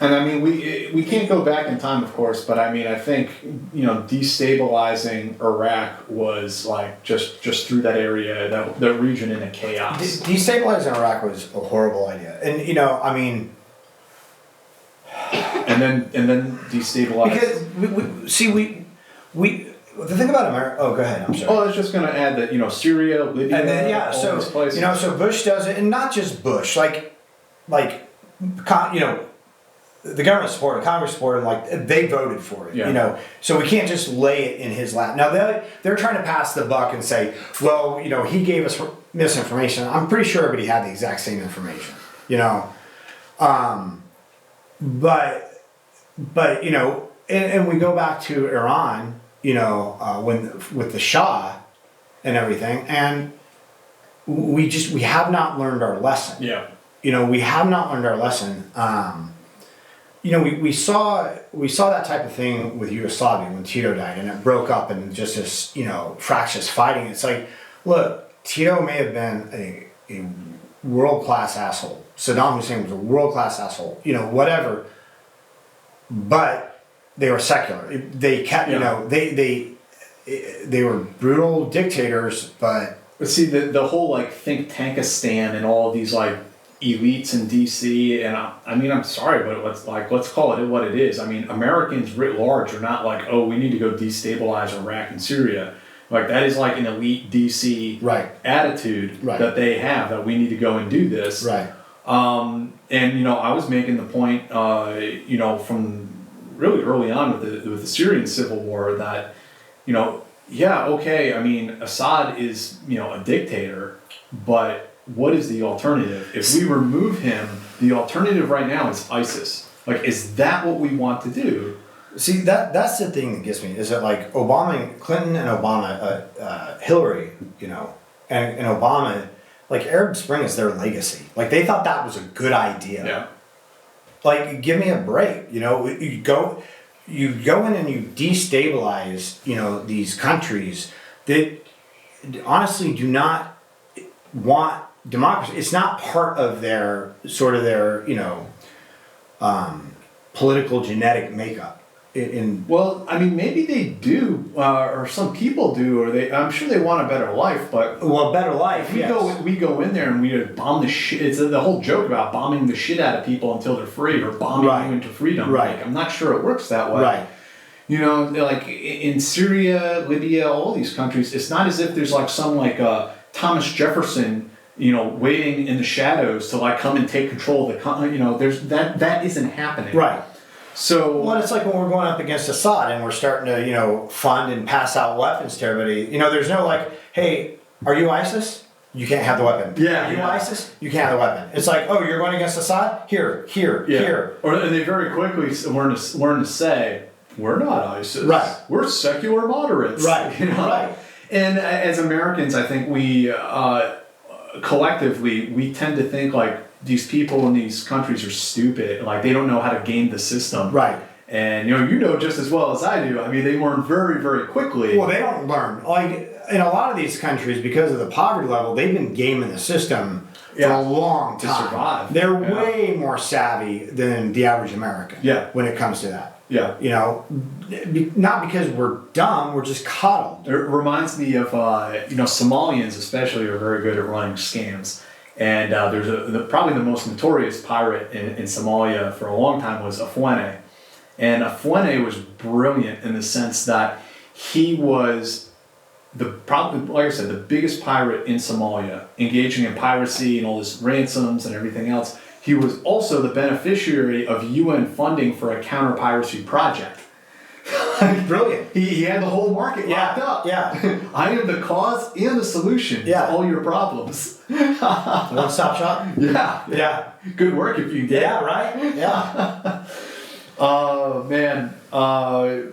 And I mean, we can't go back in time, of course, but I mean, I think, you know, destabilizing Iraq was like just through that area, that region, in a chaos. Destabilizing Iraq was a horrible idea, and, you know, I mean. And then destabilize. Because we the thing about America. Oh, go ahead. I'm sorry. Oh, I was just going to add that, you know, Syria, Libya, and then all these places. You know, so Bush does it, and not just Bush, like you know, the government supported, Congress supported, like they voted for it. Yeah. You know, so we can't just lay it in his lap. Now they're trying to pass the buck and say, well, you know, he gave us misinformation. I'm pretty sure everybody had the exact same information. You know, but you know, and we go back to Iran. You know, with the Shah and everything, and we have not learned our lesson. Yeah. You know, we have not learned our lesson. You know, we saw that type of thing with Yugoslavia when Tito died, and it broke up and just this, you know, fractious fighting. It's like, look, Tito may have been a world-class asshole. Saddam Hussein was a world-class asshole. You know, whatever. But they were secular. They kept, you know, they were brutal dictators, but see the whole like think tankistan and all of these like elites in DC, and I mean, I'm sorry, but let's call it what it is. I mean, Americans writ large are not like, oh, we need to go destabilize Iraq and Syria. Like that is like an elite DC Right. attitude Right. that they have, that we need to go and do this. Right. And I was making the point, from really early on with the Syrian civil war that, yeah, okay, I mean, Assad is, a dictator, but what is the alternative? If we remove him, the alternative right now is ISIS. Like, is that what we want to do? See, that's the thing that gets me, is that like Clinton and Obama, Hillary, and Obama, like Arab Spring is their legacy. Like they thought that was a good idea. Yeah. Like, give me a break. You go in and you destabilize, these countries that honestly do not want democracy. It's not part of their political genetic makeup. Well, I mean, maybe they do, or some people do, or I'm sure they want a better life, but better life. We go in there and we bomb the shit. It's the whole joke about bombing the shit out of people until they're free, or bombing you into freedom. Right. Like, I'm not sure it works that way. Right. Like in Syria, Libya, all these countries, it's not as if there's like some Thomas Jefferson, waiting in the shadows to like come and take control of the country. There's that isn't happening. Right. So, well, it's like when we're going up against Assad and we're starting to, fund and pass out weapons to everybody. There's no like, hey, are you ISIS? You can't have the weapon. Yeah. Are you ISIS? You can't have the weapon. It's like, oh, you're going against Assad? Here. Or they very quickly learn to say, we're not ISIS. Right. We're secular moderates. Right. Right. And as Americans, I think we collectively we tend to think like these people in these countries are stupid, like they don't know how to game the system. Right. And just as well as I do. I mean, they learn very, very quickly. Well, they don't learn. Like in a lot of these countries, because of the poverty level, they've been gaming the system for a long time. To survive. They're way more savvy than the average American. Yeah. When it comes to that. Yeah. Not because we're dumb, we're just coddled. It reminds me of, Somalians especially are very good at running scams. And there's probably the most notorious pirate in Somalia for a long time was Afwene. And Afwene was brilliant in the sense that he was like I said, the biggest pirate in Somalia, engaging in piracy and all this ransoms and everything else. He was also the beneficiary of UN funding for a counter-piracy project. Brilliant. He had the whole market locked up. Yeah. I am the cause and the solution to all your problems. One-stop shop? Yeah. Yeah. Good work if you did. Yeah, right? Yeah. Oh, man.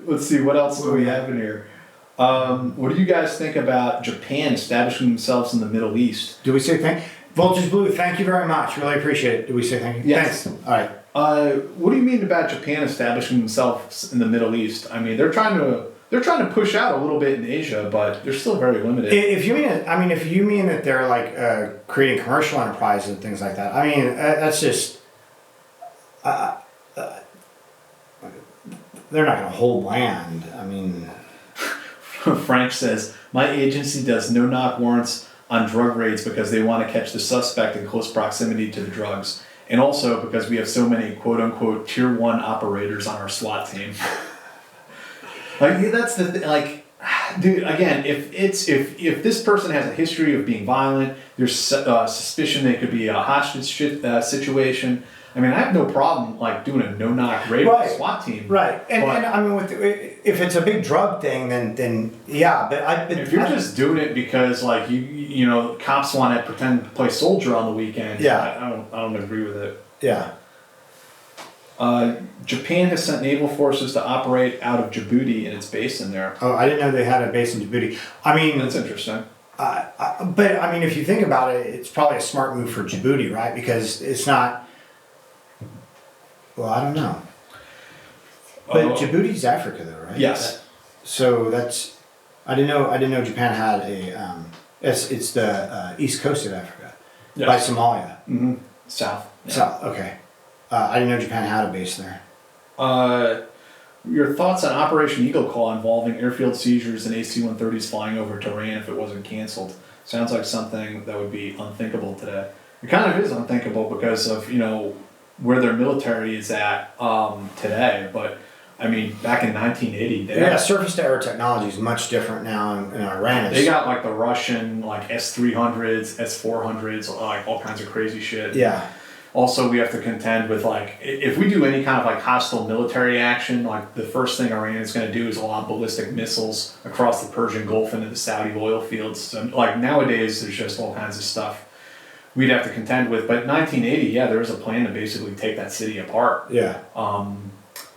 Let's see, what else do we have in here? What do you guys think about Japan establishing themselves in the Middle East? Do we say thank you? Voltage Blue, thank you very much. Really appreciate it. Do we say thank you? Yes. Thanks. All right. What do you mean about Japan establishing themselves in the Middle East? I mean, they're trying to push out a little bit in Asia, but they're still very limited. If you mean that they're like creating commercial enterprises and things like that, I mean that's just they're not going to hold land. I mean, Frank says my agency does no-knock warrants on drug raids because they want to catch the suspect in close proximity to the drugs. And also because we have so many quote-unquote tier 1 operators on our SWAT team. Like, that's the thing, like, dude, again, if this person has a history of being violent, there's suspicion they could be a hostage situation. I mean, I have no problem like doing a no-knock raid with the SWAT team. Right, and I mean, if it's a big drug thing, then yeah. But if you're just doing it because like you know cops want to pretend to play soldier on the weekend, yeah, I don't agree with it. Yeah. Japan has sent naval forces to operate out of Djibouti, and it's based in there. Oh, I didn't know they had a base in Djibouti. I mean, that's interesting. But I mean, if you think about it, it's probably a smart move for Djibouti, right? Because it's not. Well, I don't know. But Djibouti's Africa, though, right? Yes. So that's. I didn't know Japan had a. It's the east coast of Africa, by Somalia. Mm-hmm. South. Yeah. South. Okay. I didn't know Japan had a base there. Your thoughts on Operation Eagle Claw involving airfield seizures and AC-130s flying over Tehran if it wasn't canceled? Sounds like something that would be unthinkable today. It kind of is unthinkable because of where their military is at today. But I mean, back in 1980, surface-to-air technology is much different now in Iran. They got like the Russian like S-300s, S-400s, like all kinds of crazy shit. Yeah. Also, we have to contend with like, if we do any kind of like hostile military action, like the first thing Iran is going to do is lob ballistic missiles across the Persian Gulf into the Saudi oil fields. So, like nowadays, there's just all kinds of stuff we'd have to contend with. But 1980, yeah, there was a plan to basically take that city apart. Yeah.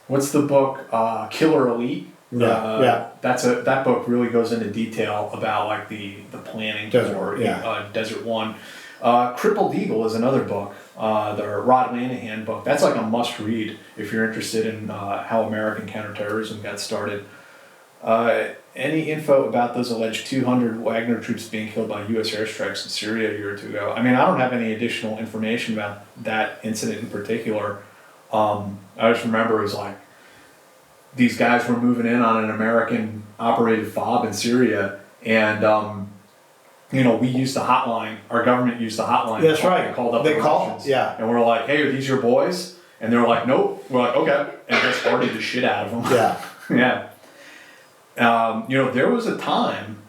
What's the book? Killer Elite. Yeah. That book really goes into detail about like the planning for Desert One. Crippled Eagle is another book. The Rod Lanahan book. That's like a must read if you're interested in how American counterterrorism got started. Any info about those alleged 200 Wagner troops being killed by U.S. airstrikes in Syria a year or two ago? I mean, I don't have any additional information about that incident in particular. I just remember it was like these guys were moving in on an American operated FOB in Syria, and we used the hotline. Our government used the hotline. That's right. They called up the Russians. Yeah. And we're like, hey, are these your boys? And they were like, nope. We're like, okay. And just partied the shit out of them. Yeah. Yeah. There was a time,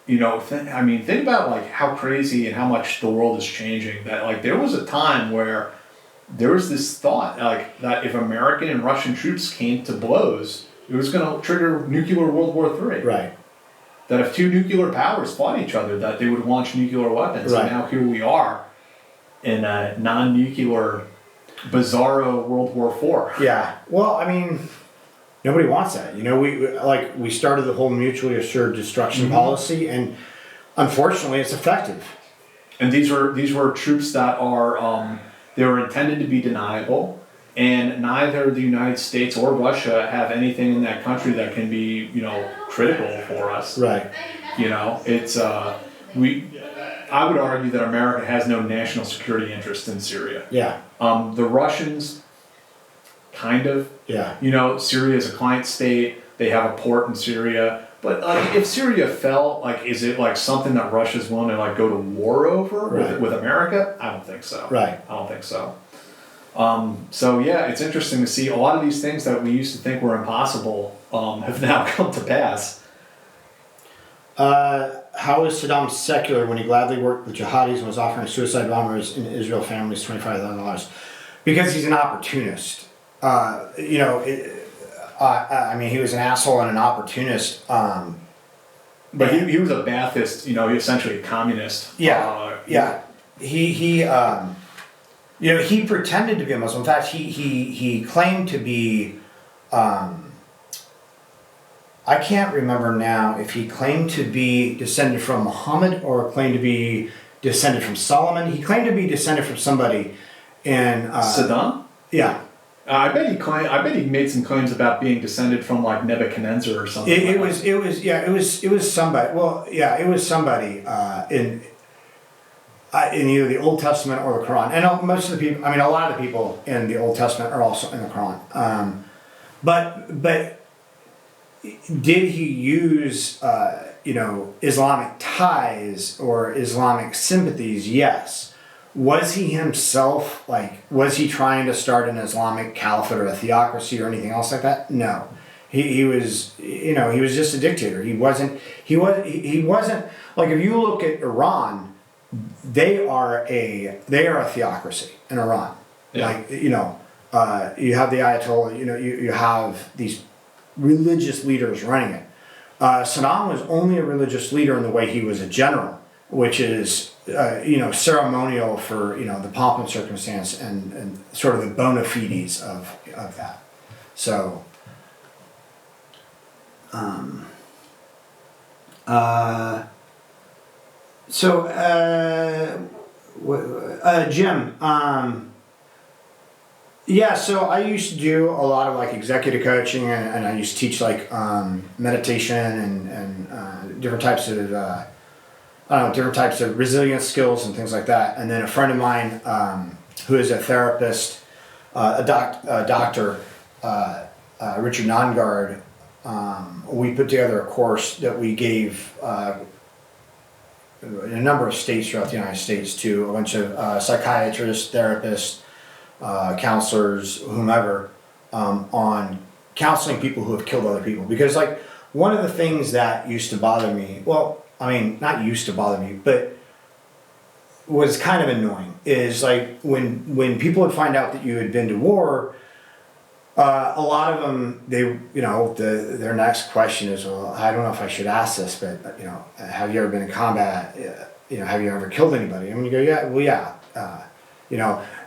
think about like how crazy and how much the world is changing, that like there was a time where there was this thought like that if American and Russian troops came to blows, it was going to trigger nuclear World War III. Right. That if two nuclear powers fought each other, that they would launch nuclear weapons. Right. And now here we are in a non-nuclear, bizarro World War IV. Yeah. Well, I mean, nobody wants that. We started the whole mutually assured destruction policy, and unfortunately, it's effective. And these were troops that are they were intended to be deniable, and neither the United States or Russia have anything in that country that can be critical for us. Right. It's I would argue that America has no national security interest in Syria. Yeah. The Russians, kind of. Yeah. Syria is a client state. They have a port in Syria. But if Syria fell, is it something that Russia's willing to go to war over with America? I don't think so. Right. I don't think so. So yeah, it's interesting to see a lot of these things that we used to think were impossible have now come to pass. How is Saddam secular when he gladly worked with jihadis and was offering suicide bombers in Israel families $25,000? Because he's an opportunist. He was an asshole and an opportunist. But he was a Ba'athist, he essentially a communist. Yeah. He pretended to be a Muslim. In fact, he claimed to be. I can't remember now if he claimed to be descended from Muhammad or claimed to be descended from Solomon. He claimed to be descended from somebody in Saddam. Yeah. I bet he made some claims about being descended from Nebuchadnezzar or something. It was somebody. Well, yeah, it was somebody in either the Old Testament or the Quran. And most of the people, a lot of the people in the Old Testament are also in the Quran. But did he use Islamic ties or Islamic sympathies? Yes. Was he himself, was he trying to start an Islamic caliphate or a theocracy or anything else like that? No. He was just a dictator. He wasn't, if you look at Iran, they are a theocracy in Iran. Yeah. You have the Ayatollah, you have these religious leaders running it. Saddam was only a religious leader in the way he was a general, which is ceremonial for the pomp and circumstance and sort of the bona fides of that. So Jim, so I used to do a lot of executive coaching and I used to teach meditation and different types of resilience skills and things like that. And then a friend of mine who is a therapist, a doctor, Richard Nongard, we put together a course that we gave in a number of states throughout the United States to a bunch of psychiatrists, therapists, counselors, whomever, on counseling people who have killed other people, because like one of the things that used to bother me, well, I mean, not used to bother me, but was kind of annoying, is like when people would find out that you had been to war, a lot of them, their next question is, well, I don't know if I should ask this, but have you ever been in combat? Have you ever killed anybody? And when you go, yeah, well, yeah.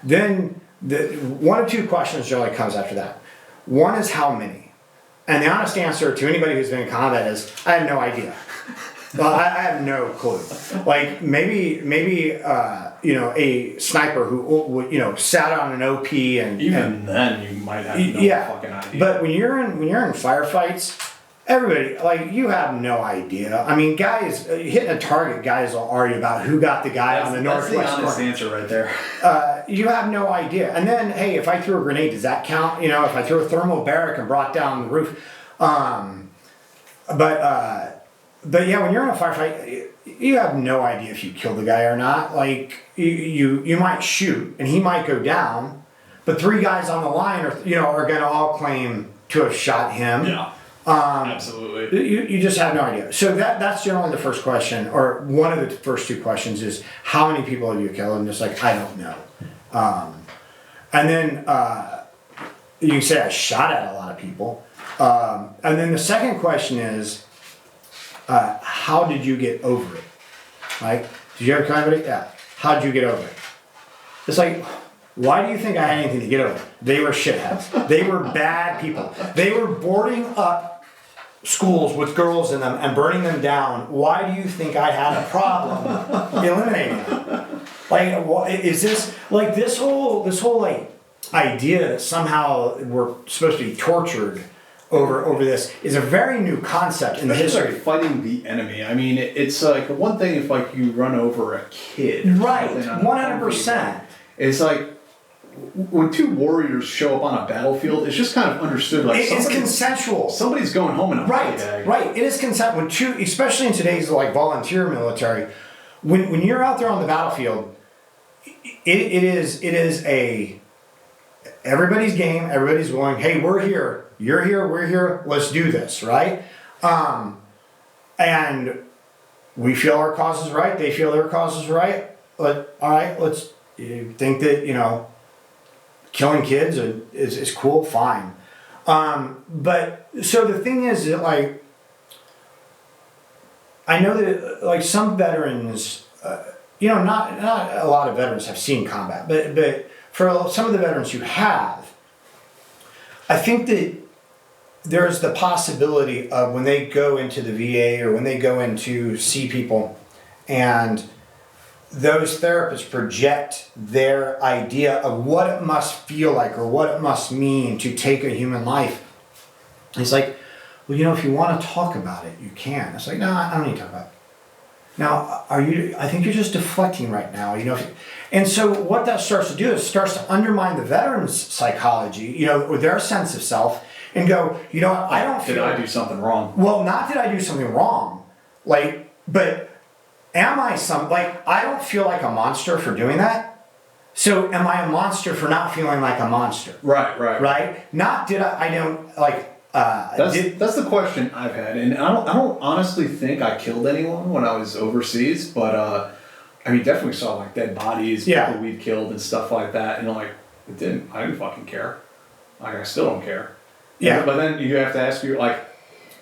Then the one or two questions generally comes after that. One is how many, and the honest answer to anybody who's been in combat is, I have no idea. Well, I have no clue. Like maybe a sniper who sat on an OP and then you might have no fucking idea. But when you're in firefights, everybody, like, you have no idea. I mean, guys hitting a target, guys will argue about who got the guy on the northwest corner. That's the honest answer right there. You have no idea. And then, hey, if I threw a grenade, does that count? If I threw a thermal barrack and brought down the roof, But yeah, when you're in a firefight, you have no idea if you killed the guy or not. Like you might shoot and he might go down, but three guys on the line are going to all claim to have shot him. Yeah, absolutely. You just have no idea. So that's generally the first question, or one of the first two questions is, how many people have you killed? And just like, I don't know. And then you can say I shot at a lot of people. And then the second question is, how did you get over it? Like, did you ever kill anybody? Yeah. How did you get over it? It's like, why do you think I had anything to get over? They were shitheads. They were bad people. They were boarding up schools with girls in them and burning them down. Why do you think I had a problem eliminating them? Like, is this like this whole like idea that somehow we're supposed to be tortured over this is a very new concept in the history. Like fighting the enemy. I mean, it's like one thing if like you run over a kid. Right, 100%. It's like when two warriors show up on a battlefield, it's just kind of understood. Like it's consensual. Somebody's going home in a bag. Right. It is consensual. When two, especially in today's like volunteer military, when you're out there on the battlefield, it is a everybody's game. Everybody's going, hey, we're here. You're here, we're here, let's do this, right? And we feel our cause is right, they feel their cause is right. All right, let's think that, killing kids is cool, fine. But, so the thing is that, like, I know that, like, some veterans, not a lot of veterans have seen combat, but for some of the veterans who have, I think that there's the possibility of when they go into the VA or when they go in to see people and those therapists project their idea of what it must feel like or what it must mean to take a human life. It's like, well, if you want to talk about it, you can. It's like, no, I don't need to talk about it. Now, I think you're just deflecting right now, And so what that starts to do is starts to undermine the veteran's psychology, or their sense of self, and go, I don't feel... Did I do something wrong? Well, not did I do something wrong, but am I I don't feel like a monster for doing that, so am I a monster for not feeling like a monster? Right? Not did I don't, that's the question I've had, and I don't honestly think I killed anyone when I was overseas, but I mean, definitely saw like dead bodies, people we'd killed and stuff like that, and I didn't fucking care. I still don't care. Yeah. But then you have to ask it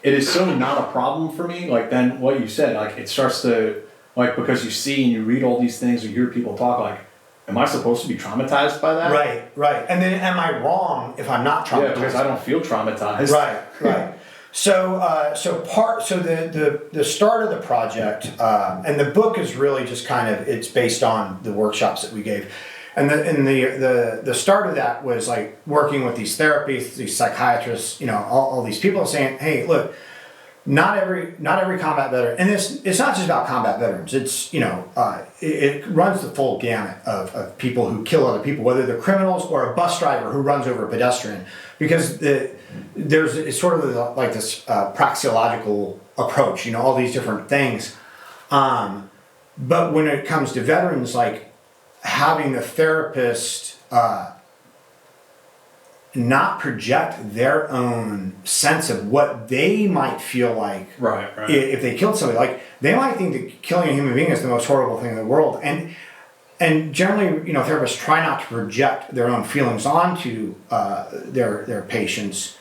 is so not a problem for me. Like then what you said, it starts to because you see and you read all these things or you hear people talk, am I supposed to be traumatized by that? Right. And then am I wrong if I'm not traumatized? Yeah, because I don't feel traumatized. Right. So the start of the project, and the book is really just it's based on the workshops that we gave. And the start of that was working with these therapists, these psychiatrists, all these people saying, hey, look, not every combat veteran, and it's not just about combat veterans. It's it runs the full gamut of people who kill other people, whether they're criminals or a bus driver who runs over a pedestrian, because it's sort of this praxeological approach, all these different things. But when it comes to veterans, having the therapist not project their own sense of what they might feel like Right. if they killed somebody. Like, they might think that killing a human being is the most horrible thing in the world. And generally, therapists try not to project their own feelings onto their patients.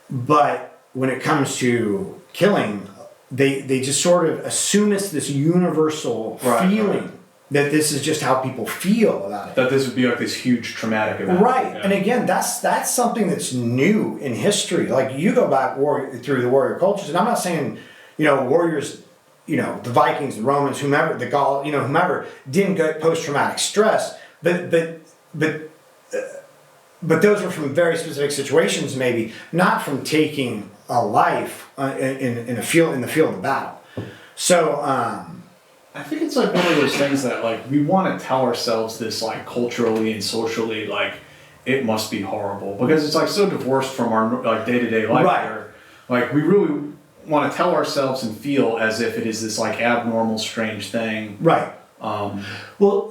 But when it comes to killing, they just sort of assume it's this universal feeling that this is just how people feel about it. That this would be like this huge traumatic event. Right. Yeah. And again, that's something that's new in history. Like, you go back through the warrior cultures, and I'm not saying, warriors, the Vikings, the Romans, whomever, the Gauls, whomever didn't get post-traumatic stress, but those were from very specific situations, maybe not from taking a life in the field of battle. So I think it's like one of those things that like we want to tell ourselves this like culturally and socially like it must be horrible because it's like so divorced from our like day-to-day life. Right. Where, like we really want to tell ourselves and feel as if it is this like abnormal, strange thing. Right. Well,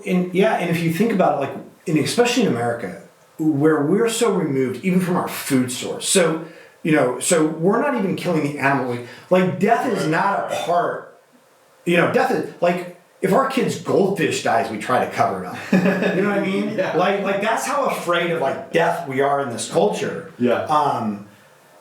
and if you think about it, like, especially in America, where we're so removed even from our food source, so we're not even killing the animal. Like, death is not a part. Death is like, if our kid's goldfish dies, we try to cover it up. You know what I mean? Yeah. Like that's how afraid of like death we are in this culture. Yeah.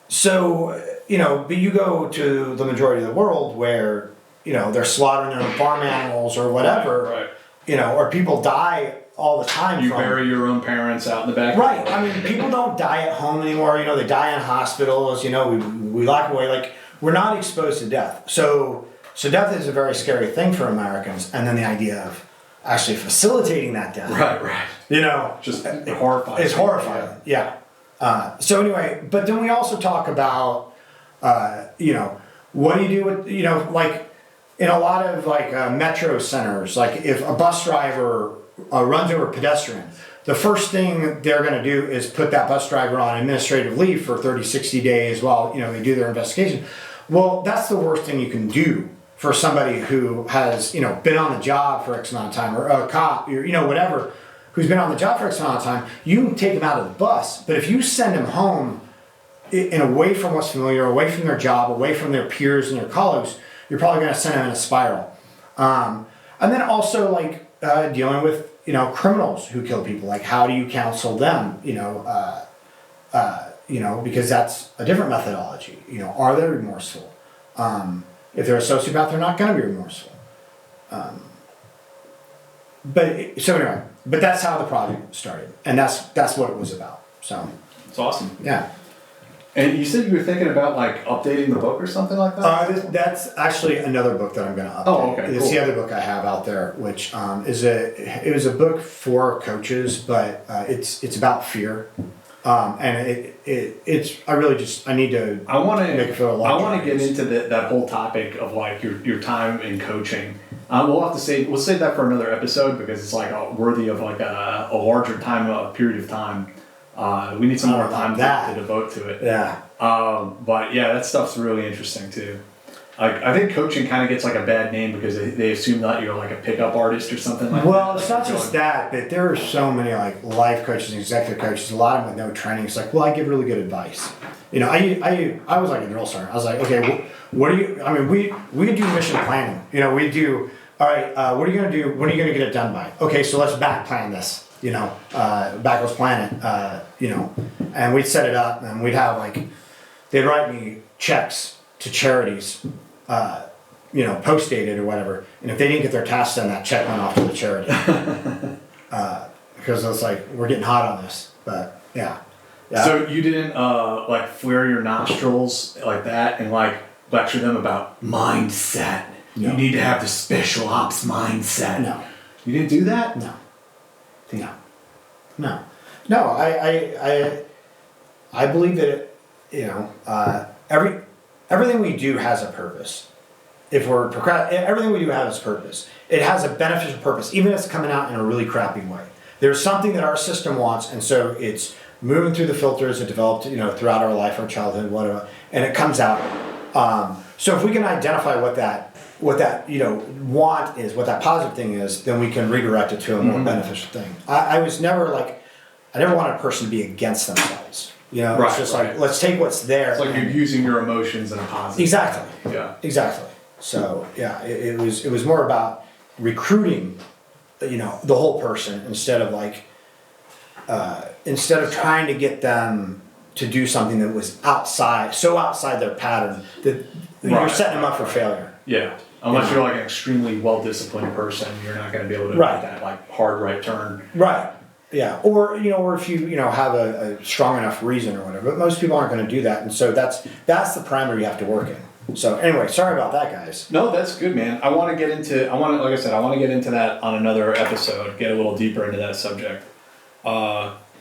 So but you go to the majority of the world where they're slaughtering their own farm animals or whatever. Right. Or people die all the time. You bury your own parents out in the back. Right. I mean, people don't die at home anymore. They die in hospitals. We lock away. Like, we're not exposed to death. So death is a very scary thing for Americans, and then the idea of actually facilitating that death. Right. Just horrifying. It's horrifying. Yeah. So anyway, but then we also talk about, what do you do with, like in a lot of like metro centers, like if a bus driver runs over a pedestrian, the first thing they're going to do is put that bus driver on administrative leave for 30, 60 days while, they do their investigation. Well, that's the worst thing you can do for somebody who has, been on the job for X amount of time, or a cop, or, whatever, who's been on the job for X amount of time. You can take them out of the bus, but if you send them home and away from what's familiar, away from their job, away from their peers and their colleagues, you're probably going to send them in a spiral. And then also like dealing with, criminals who kill people. Like, how do you counsel them? Because that's a different methodology. Are they remorseful? If they're a sociopath, they're not going to be remorseful. But that's how the project started, and that's what it was about. So it's awesome. Yeah. And you said you were thinking about like updating the book or something like that? That's actually another book that I'm going to update. Oh, okay. It's the other book I have out there, which it was a book for coaches, but it's about fear. And I need to. I want to make it feel a lot. I want to get into that whole topic of like your time in coaching. We'll save that for another episode because it's like worthy of like a larger period of time. We need some more time to devote to it. Yeah. But yeah, that stuff's really interesting too. Like, I think coaching kind of gets like a bad name because they assume that you're like a pickup artist or something like that. Well, it's not just that, but there are so many like life coaches and executive coaches, a lot of them with no training. It's like, well, I give really good advice. I was like a drill sergeant. I was like, okay, what do you, I mean, we do mission planning. We do, all right, what are you going to do? When are you going to get it done by? Okay, so let's back plan this. Backwards plan it, and we'd set it up and we'd have like, they'd write me checks to charities, post-dated or whatever. And if they didn't get their tasks done, that check went off to the charity. Because it's like, we're getting hot on this, but yeah. So you didn't like flare your nostrils like that and like lecture them about mindset. No. You need to have the special ops mindset. No. You didn't do that? No. I believe that everything we do has a purpose. Everything we do has a purpose. It has a beneficial purpose, even if it's coming out in a really crappy way. There's something that our system wants, and so it's moving through the filters that developed, throughout our life, our childhood, whatever, and it comes out. So if we can identify what that want is, what that positive thing is, then we can redirect it to a more beneficial thing. I I never wanted a person to be against themselves. You know, Right, it's just right. like, let's take what's there. It's like you're using your emotions in a positive Exactly. way. Yeah. Exactly. So yeah, it was more about recruiting, you know, the whole person instead of like, instead of trying to get them to do something that was outside their pattern that you're setting them up for failure. Yeah. Unless you're like an extremely well-disciplined person, you're not going to be able to make that like hard right turn. Right. Yeah. Or, you know, or if you know, have a strong enough reason or whatever, but most people aren't going to do that. And so that's the primer you have to work in. So anyway, sorry about that, guys. No, that's good, man. I want to get into that on another episode, get a little deeper into that subject.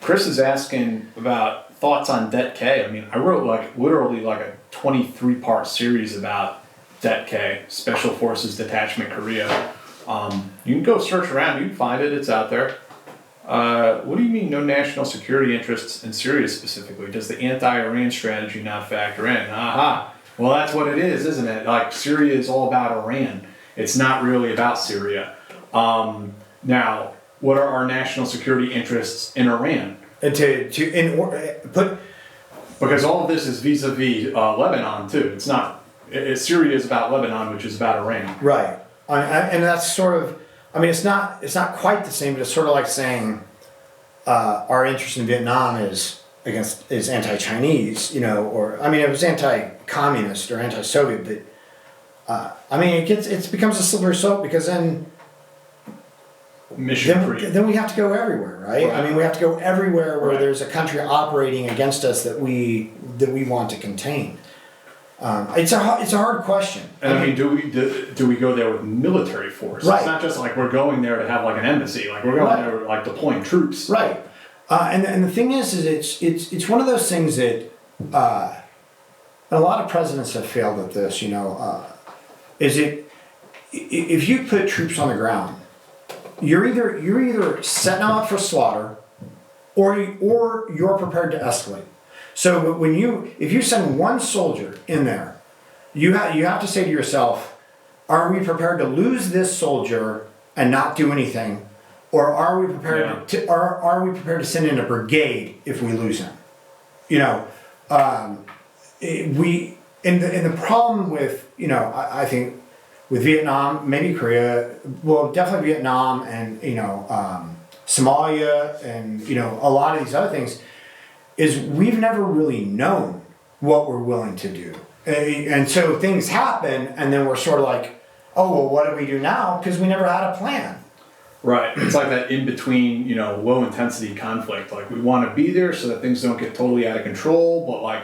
Chris is asking about thoughts on Det K. I mean, I wrote like literally like a 23-part series about Det K, Special Forces Detachment Korea. You can go search around, you can find it, it's out there. What do you mean no national security interests in Syria specifically? Does the anti-Iran strategy not factor in? Aha. Well, that's what it is, isn't it? Like, Syria is all about Iran. It's not really about Syria. Now, what are our national security interests in Iran? And because all of this is vis-a-vis Lebanon too. It's not. Syria is about Lebanon, which is about Iran. Right, and that's sort of. I mean, it's not quite the same, but it's sort of like saying our interest in Vietnam is anti-Chinese, you know, or I mean, it was anti-communist or anti-Soviet, but I mean, it becomes a slippery slope because then then we have to go everywhere, right? I mean, we have to go everywhere where there's a country operating against us that we want to contain. It's a hard question. And I mean, do we go there with military force? Right. It's not just like we're going there to have like an embassy. Like we're going there like deploying troops. Right. And the thing is it's one of those things that a lot of presidents have failed at this. You know, if you put troops on the ground, you're either setting them up for slaughter, or you're prepared to escalate. So if you send one soldier in there, you have to say to yourself, are we prepared to lose this soldier and not do anything, or are we prepared to send in a brigade if we lose him? You know, the problem with, you know, I think with Vietnam, maybe Korea, well, definitely Vietnam and, you know, Somalia and, you know, a lot of these other things, is we've never really known what we're willing to do. And so things happen, and then we're sort of like, oh, well, what do we do now? Because we never had a plan. Right. It's like that in-between, you know, low-intensity conflict. Like, we want to be there so that things don't get totally out of control, but, like,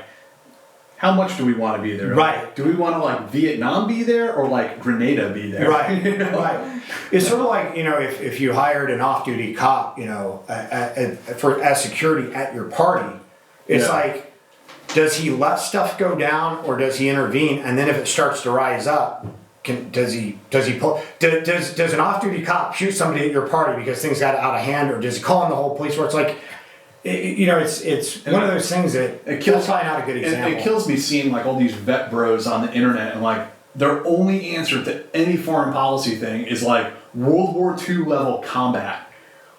how much do we want to be there? Right. Like, do we want to, like, Vietnam be there or, like, Grenada be there? Right. You know? Right. It's sort of like, you know, if you hired an off-duty cop, you know, as security at your party, it's like, does he let stuff go down or does he intervene? And then if it starts to rise up, does an off-duty cop shoot somebody at your party because things got out of hand, or does he call in the whole police? Where it's like, you know, it's one of those things that that's probably not a good example. It kills me seeing like all these vet bros on the internet and like their only answer to any foreign policy thing is like World War II level combat.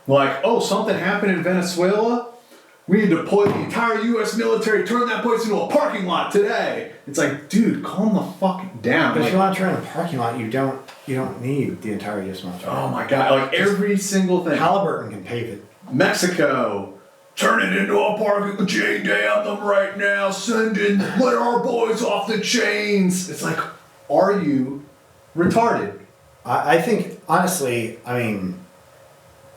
Like, oh, something happened in Venezuela? We need to deploy the entire U.S. military, turn that place into a parking lot today. It's like, dude, calm the fuck down. But like, if you want to turn a parking lot, you don't need the entire U.S. military. Oh my God, like every single thing. Halliburton can pave it. Mexico, turn it into a parking lot, chain down them right now, let our boys off the chains. It's like, are you retarded? I think, honestly, I mean,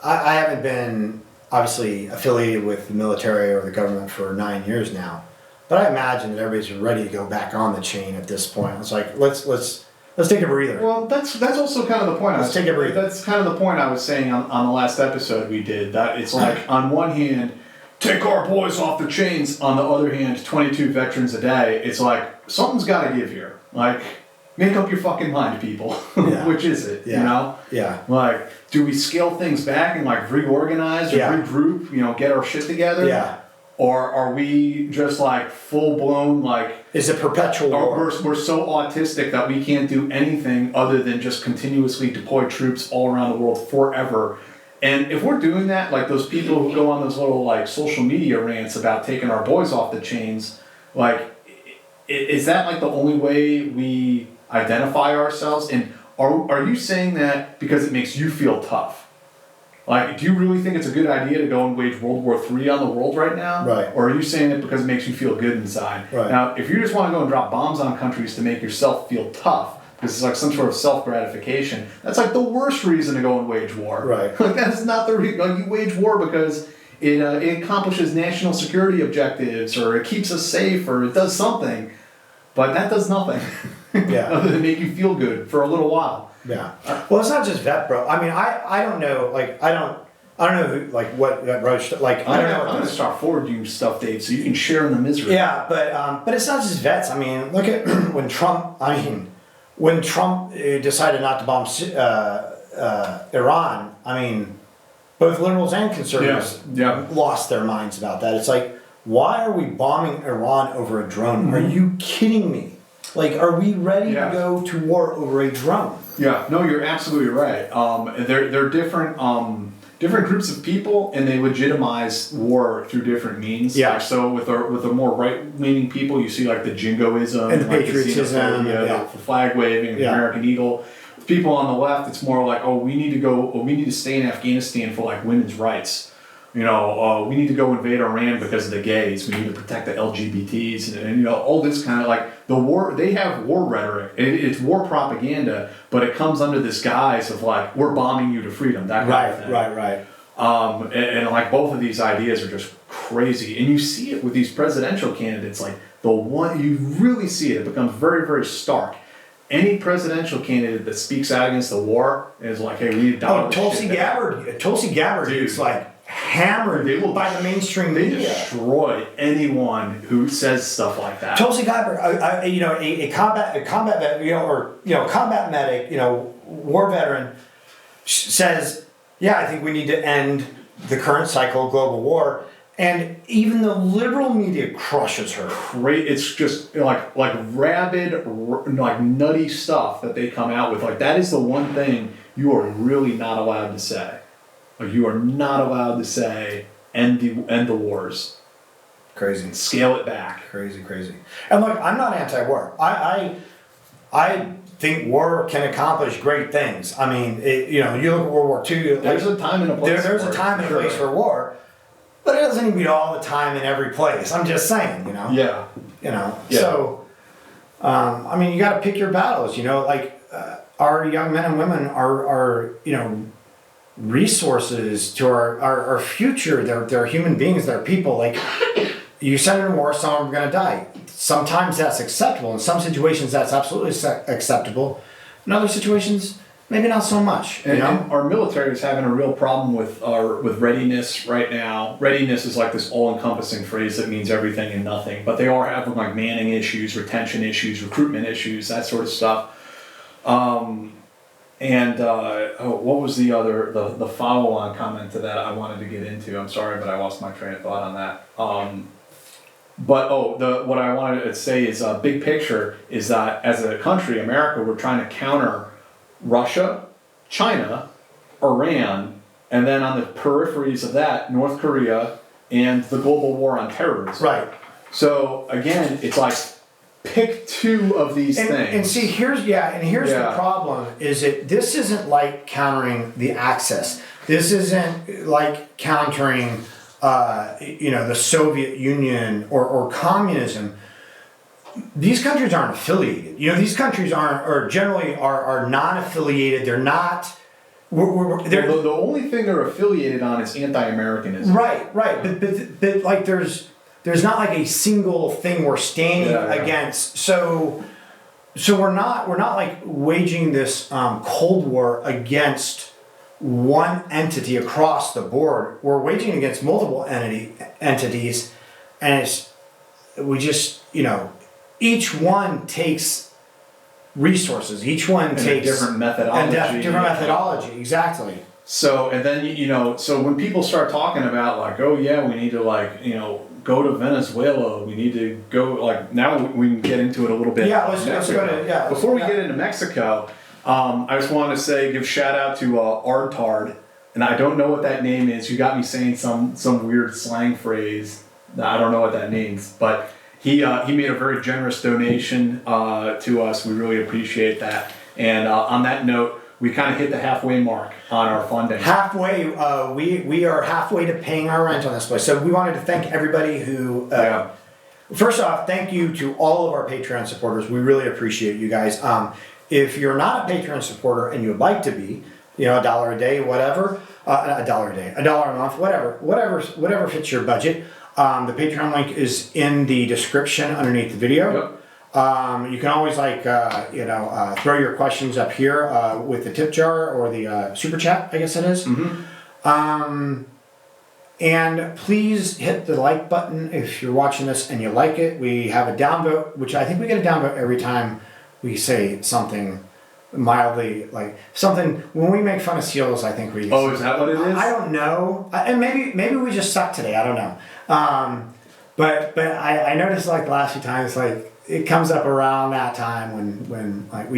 I haven't been obviously affiliated with the military or the government for 9 years now, but I imagine that everybody's ready to go back on the chain at this point. It's like, let's take a breather. Well, that's also kind of the point. Let's take a breather. That's kind of the point I was saying on the last episode we did. That it's like, on one hand, take our boys off the chains. On the other hand, 22 veterans a day. It's like, something's got to give here. Like, make up your fucking mind, people. Yeah. Which is it? Yeah. You know? Yeah. Like, do we scale things back and like reorganize or regroup? You know, get our shit together. Yeah. Or are we just like full blown like? Is it perpetual war? We're so autistic that we can't do anything other than just continuously deploy troops all around the world forever, And if we're doing that, like those people who go on those little like social media rants about taking our boys off the chains, like, is that like the only way we identify ourselves? And are you saying that because it makes you feel tough? Like, do you really think it's a good idea to go and wage World War III on the world right now? Right. Or are you saying it because it makes you feel good inside? Right. Now, if you just want to go and drop bombs on countries to make yourself feel tough, because it's like some sort of self-gratification, that's like the worst reason to go and wage war. Right. Like, that's not the reason. Like, you wage war because it accomplishes national security objectives, or it keeps us safe, or it does something. But that does nothing. Yeah. Other than make you feel good for a little while. Yeah. Well, it's not just vet, bro. I mean, I don't know. Like, I don't know who, like, what that roach. Like, I don't know. I'm gonna start forwarding you stuff, Dave, so you can share in the misery. Yeah, but it's not just vets. I mean, look at when Trump. I mean, when Trump decided not to bomb Iran. I mean, both liberals and conservatives lost their minds about that. It's like, why are we bombing Iran over a drone? Mm-hmm. Are you kidding me? Like, are we ready to go to war over a drone? Yeah, no, you're absolutely right. They're different groups of people, and they legitimize war through different means. Yeah. Like, so with the more right-leaning people, you see like the jingoism and the like patriotism, the flag waving, the American Eagle. People on the left, it's more like, we need to stay in Afghanistan for like women's rights. You know, we need to go invade Iran because of the gays. We need to protect the LGBTs, and you know, all this kind of like the war. They have war rhetoric. It's war propaganda, but it comes under this guise of like, we're bombing you to freedom. That kind of thing. Right. And like both of these ideas are just crazy, and you see it with these presidential candidates. Like the one you really see it. It becomes very, very stark. Any presidential candidate that speaks out against the war is like, hey, we need to dollar Tulsi Gabbard is like hammered by the mainstream media. They destroy anyone who says stuff like that. Tulsi Gabbard, a combat vet, combat medic, war veteran, says, yeah, I think we need to end the current cycle of global war. And even the liberal media crushes her. It's just like rabid, like nutty stuff that they come out with. Like, that is the one thing you are really not allowed to say. Like, you are not allowed to say end the wars. Crazy. Scale it back. Crazy. And look, I'm not anti-war. I think war can accomplish great things. I mean, you look at World War II. There's a time and a place. There's a time and a place for war. But it doesn't need to be all the time in every place. I'm just saying, Yeah. So, I mean, you got to pick your battles. Our young men and women are resources to our future. They're human beings. They're people. Like, you send them to war, some of them are going to die. Sometimes that's acceptable. In some situations, that's absolutely acceptable. In other situations, maybe not so much. And our military is having a real problem with readiness right now. Readiness is like this all-encompassing phrase that means everything and nothing. But they are having like manning issues, retention issues, recruitment issues, that sort of stuff. What was the follow-on comment to that I wanted to get into? I'm sorry, but I lost my train of thought on that. What I wanted to say is big picture is that as a country, America, we're trying to counter Russia, China, Iran, and then on the peripheries of that, North Korea and the global war on terrorism. Right. So again, it's like pick two of these things. And see, here's the problem: is that this isn't like countering the Axis. This isn't like countering, the Soviet Union or communism. These countries aren't affiliated. These countries are generally non-affiliated. They're not. The only thing they're affiliated on is anti-Americanism. Right. But like there's not like a single thing we're standing against. So we're not like waging this Cold War against one entity across the board. We're waging against multiple entities, and each one takes resources. Each one takes a different methodology. Exactly. So, and then, so when people start talking about like, oh yeah, we need to go to Venezuela, we need to go, like, now we can get into it a little bit. Yeah, let's go to, Before we get into Mexico, I just want to give shout out to Artard and I don't know what that name is. You got me saying some weird slang phrase that I don't know what that means, but he made a very generous donation to us. We really appreciate that. And on that note, we kind of hit the halfway mark on our funding. Halfway, we are halfway to paying our rent on this place. So we wanted to thank everybody who. First off, thank you to all of our Patreon supporters. We really appreciate you guys. If you're not a Patreon supporter and you would like to be, $1 a day, whatever, $1 a day, $1 a month, whatever fits your budget. The Patreon link is in the description underneath the video. Yep. You can always throw your questions up here with the tip jar or the super chat, I guess it is. Mm-hmm. And please hit the like button if you're watching this and you like it. We have a downvote, which I think we get a downvote every time we say something mildly like something. When we make fun of seals, I think we. Oh, is that what it is? I don't know, and maybe we just suck today. I don't know. But I noticed like the last few times, like it comes up around that time when like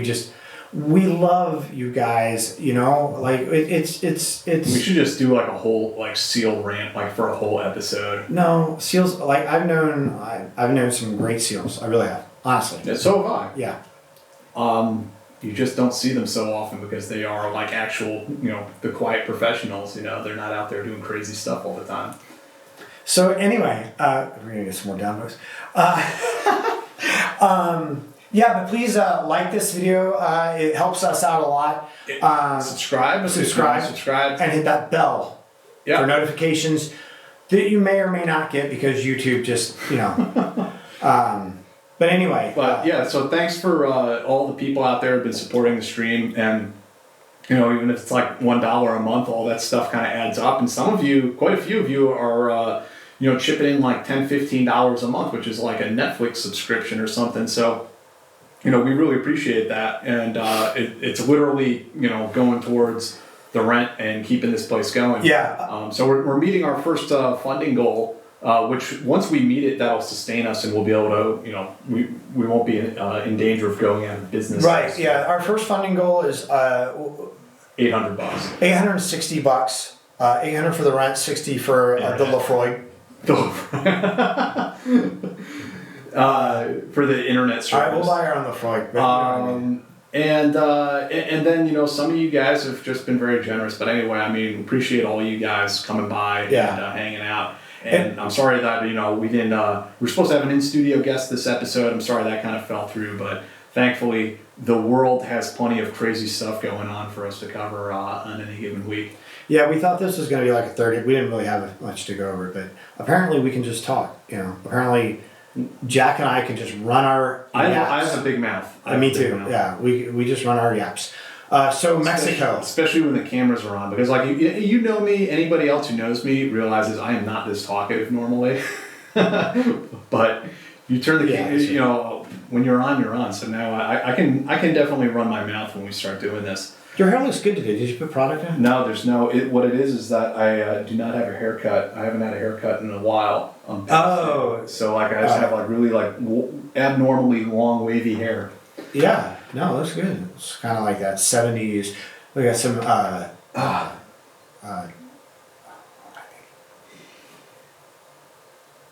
we love you guys, like it's. We should just do like a whole like seal rant like for a whole episode. No, seals, like I've known some great seals. I really have, honestly. Yeah, so have I. Yeah. You just don't see them so often because they are like actual, the quiet professionals. They're not out there doing crazy stuff all the time. So anyway, we're gonna get some more downvotes. Yeah, but please like this video. It helps us out a lot. Subscribe, and hit that bell for notifications that you may or may not get because YouTube just But anyway. So thanks for all the people out there who've been supporting the stream, and even if it's like $1 a month, all that stuff kind of adds up. And some of you, quite a few of you, are chipping in like $10, $15 a month, which is like a Netflix subscription or something. So. We really appreciate that, and it's literally going towards the rent and keeping this place going. Yeah. So we're meeting our first funding goal, which once we meet it, that'll sustain us, and we'll be able to we won't be in danger of going out of business. Right. Yeah. Our first funding goal is $800. $860. $800 for the rent, $60 for the Lafroy. For the internet service. All right, we'll buy her on the Freud. And then some of you guys have just been very generous. But anyway, appreciate all you guys coming by and hanging out. And I'm sorry that we didn't. We're supposed to have an in-studio guest this episode. I'm sorry that kind of fell through, but thankfully the world has plenty of crazy stuff going on for us to cover on any given week. Yeah, we thought this was going to be like a 30. We didn't really have much to go over, but apparently we can just talk. Apparently. Jack and I can just run our yaps. I have a big mouth. Me too. Mouth. Yeah, we just run our yaps. Mexico. Especially when the cameras are on. Because like you know me, anybody else who knows me realizes I am not this talkative normally. But you turn the camera, when you're on, you're on. So now I can definitely run my mouth when we start doing this. Your hair looks good today. Did you put product in? No, there's no. What it is that I do not have a haircut. I haven't had a haircut in a while. So like I just have like really like abnormally long wavy hair. Yeah, no, it looks good. It's kind of like that 70s. We got some.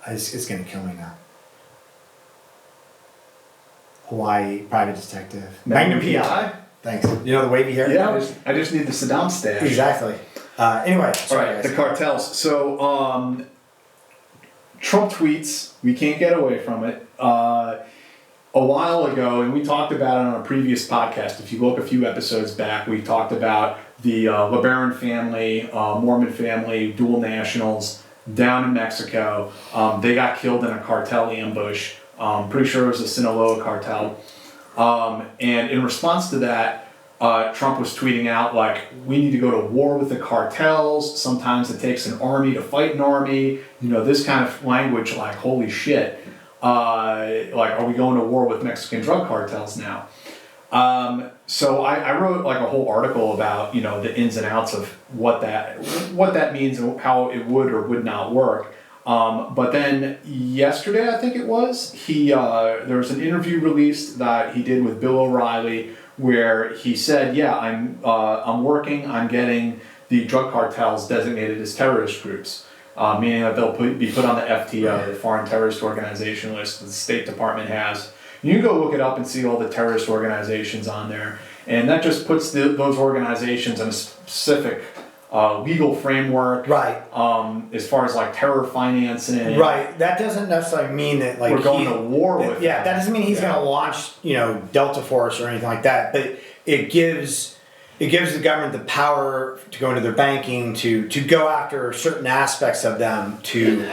It's gonna kill me now. Hawaii Private Detective. Magnum PI. Thanks. The wavy hair? Yeah, I just need the Saddam stash. Exactly. Anyway. All right, the cartels. So, Trump tweets, we can't get away from it. A while ago, and we talked about it on a previous podcast, if you look a few episodes back, we talked about the LeBaron family, Mormon family, dual nationals down in Mexico. They got killed in a cartel ambush. Pretty sure it was the Sinaloa cartel. And in response to that, Trump was tweeting out like, we need to go to war with the cartels. Sometimes it takes an army to fight an army. This kind of language like, holy shit. Like, are we going to war with Mexican drug cartels now? So I wrote like a whole article about, the ins and outs of what that means and how it would or would not work. But then yesterday, I think it was, there was an interview released that he did with Bill O'Reilly where he said, I'm working on getting the drug cartels designated as terrorist groups, meaning that they'll be put on the FTO, the Foreign Terrorist Organization list that the State Department has. You can go look it up and see all the terrorist organizations on there, and that just puts those organizations in a specific legal framework. Right. As far as like terror financing. Right. That doesn't necessarily mean that like we're going to war with. Yeah, that doesn't mean he's going to launch, Delta Force or anything like that. But it gives the government the power to go into their banking, to go after certain aspects of them, to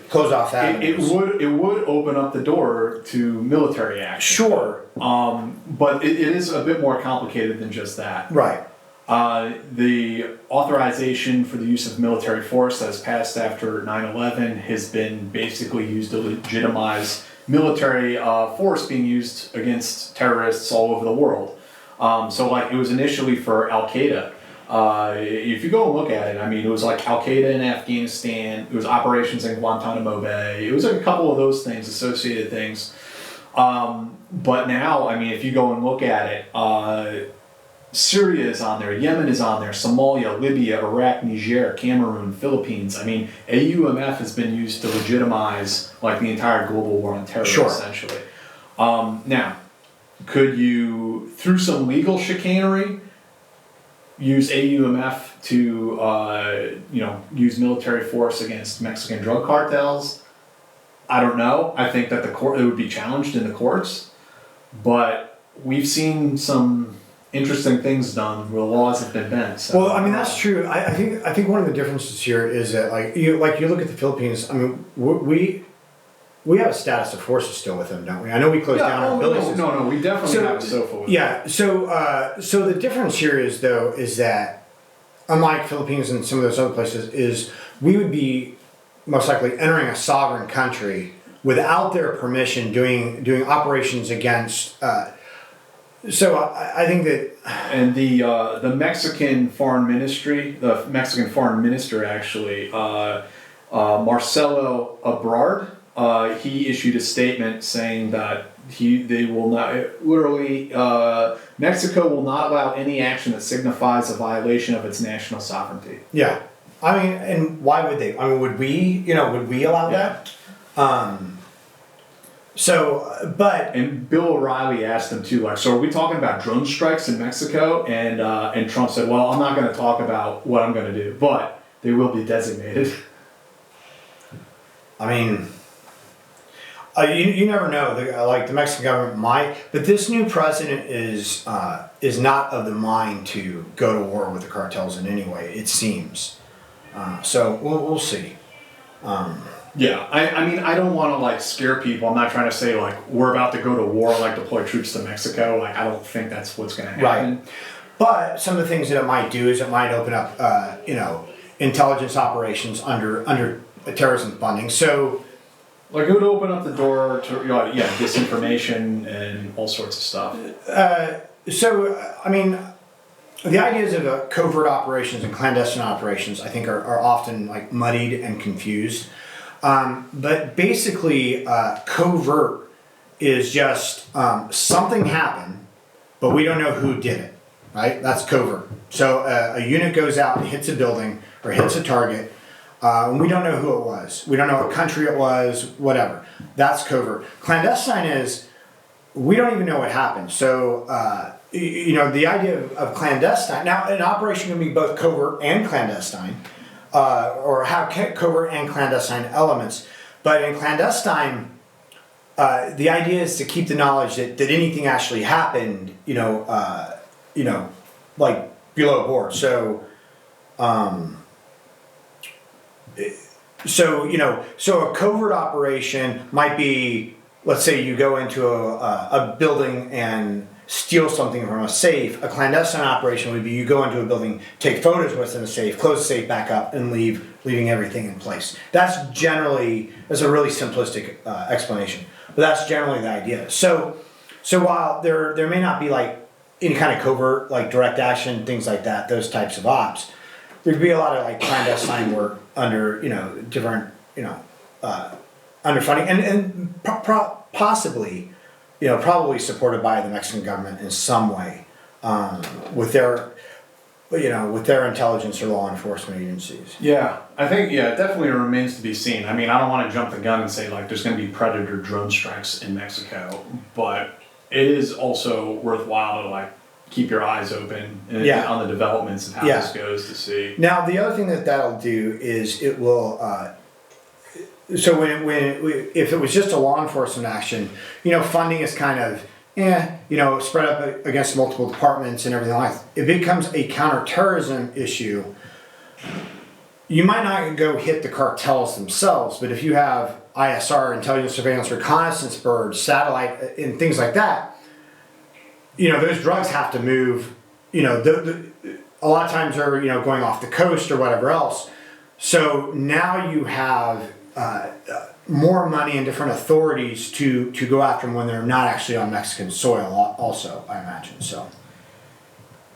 close off that. It would open up the door to military action. Sure. But it is a bit more complicated than just that. Right. The authorization for the use of military force that has passed after 9/11 has been basically used to legitimize military force being used against terrorists all over the world. So like it was initially for Al-Qaeda. If you go and look at it, I mean, it was like Al-Qaeda in Afghanistan, it was operations in Guantanamo Bay, it was like a couple of those things, associated things. But now, I mean, if you go and look at it, Syria is on there, Yemen is on there, Somalia, Libya, Iraq, Niger, Cameroon, Philippines. I mean, AUMF has been used to legitimize like the entire global war on terror, essentially. Now, could you, through some legal chicanery, use AUMF to, use military force against Mexican drug cartels? I don't know. I think that it would be challenged in the courts, but we've seen some interesting things done where laws have been bent. So. Well, I mean that's true. I think one of the differences here is that you look at the Philippines. I mean, we have a status of forces still with them, don't we? I know we closed down our abilities. No, we definitely have a SOFA with them. Yeah. So the difference here is that unlike Philippines and some of those other places, is we would be most likely entering a sovereign country without their permission, doing operations against. So I think that, and the Mexican foreign ministry, the Mexican foreign minister actually, Marcelo Ebrard, he issued a statement saying that they will not Mexico will not allow any action that signifies a violation of its national sovereignty. Yeah, I mean, and why would they? I mean, would we allow that? And Bill O'Reilly asked them too, like, so are we talking about drone strikes in Mexico? And Trump said, well, I'm not going to talk about what I'm going to do, but they will be designated. I mean, you never know. The Mexican government might, but this new president is not of the mind to go to war with the cartels in any way. It seems. So we'll see. Yeah, I mean, I don't want to like scare people. I'm not trying to say like we're about to go to war, like deploy troops to Mexico. Like I don't think that's what's going to happen. Right. But some of the things that it might do is it might open up, intelligence operations under terrorism funding. So, like it would open up the door to disinformation and all sorts of stuff. I mean, the ideas of covert operations and clandestine operations, I think, are often like muddied and confused. But basically, covert is just something happened, but we don't know who did it, right? That's covert. So a unit goes out and hits a building or hits a target, and we don't know who it was. We don't know what country it was, whatever. That's covert. Clandestine is we don't even know what happened. So, the idea of clandestine, now an operation can be both covert and clandestine. Or have covert and clandestine elements, but in clandestine, the idea is to keep the knowledge that anything actually happened, like below board. So a covert operation might be, let's say you go into a building and steal something from a safe. A clandestine operation would be you go into a building, take photos within the safe, close the safe back up, and leaving everything in place. That's a really simplistic explanation, but that's generally the idea. So while there may not be like any kind of covert, like direct action, things like that, those types of ops, there'd be a lot of like clandestine work under, different, underfunding and possibly, probably supported by the Mexican government in some way, with their, with their intelligence or law enforcement agencies. Yeah, I think, it definitely remains to be seen. I mean, I don't want to jump the gun and say, like, there's going to be Predator drone strikes in Mexico, but it is also worthwhile to, like, keep your eyes open on the developments of how this goes to see. Now, the other thing that'll do is it will, so if it was just a law enforcement action, funding is kind of, spread up against multiple departments and everything like that. It becomes a counterterrorism issue. You might not go hit the cartels themselves, but if you have ISR, intelligence, surveillance, reconnaissance birds, satellite, and things like that, those drugs have to move. A lot of times they're going off the coast or whatever else. So now you have more money and different authorities to go after them when they're not actually on Mexican soil. Also, I imagine so.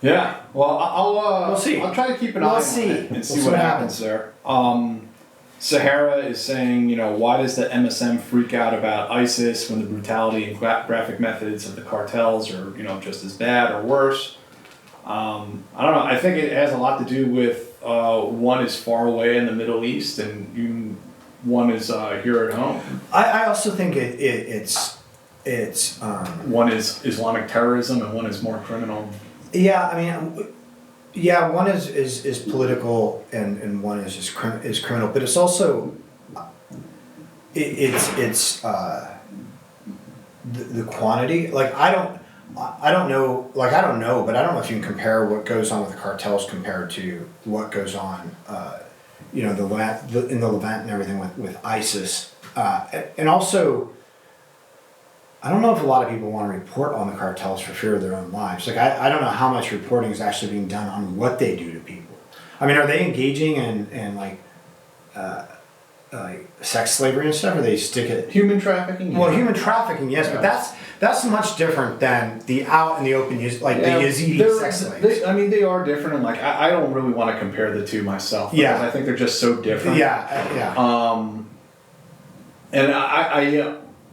Yeah. Well, we'll see. I'll try to keep an eye on it and see what happens there. Sahara is saying, why does the MSM freak out about ISIS when the brutality and graphic methods of the cartels are, just as bad or worse? I don't know. I think it has a lot to do with one is far away in the Middle East and one is here at home. I also think it's one is Islamic terrorism and one is more criminal. Yeah, I mean, one is political and one is just is criminal, but it's also it's the quantity. Like I don't know, but I don't know if you can compare what goes on with the cartels compared to what goes on, in the Levant and everything with ISIS, and also. I don't know if a lot of people want to report on the cartels for fear of their own lives. Like, I don't know how much reporting is actually being done on what they do to people. I mean, are they engaging in like sex slavery and stuff? Or they stick it human trafficking? Well, human trafficking, yes, but that's much different than the out in the open, the Yazidi sex slaves. They are different, and I don't really want to compare the two myself because I think they're just so different.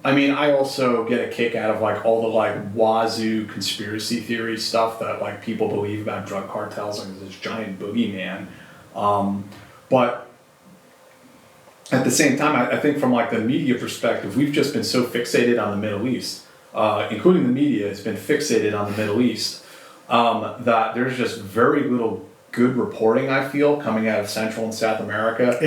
And I also get a kick out of all the wazoo conspiracy theory stuff that people believe about drug cartels and this giant boogeyman. But at the same time, I think from the media perspective, we've just been so fixated on the Middle East, including the media has been fixated on the Middle East, that there's just very little good reporting, I feel, coming out of Central and South America.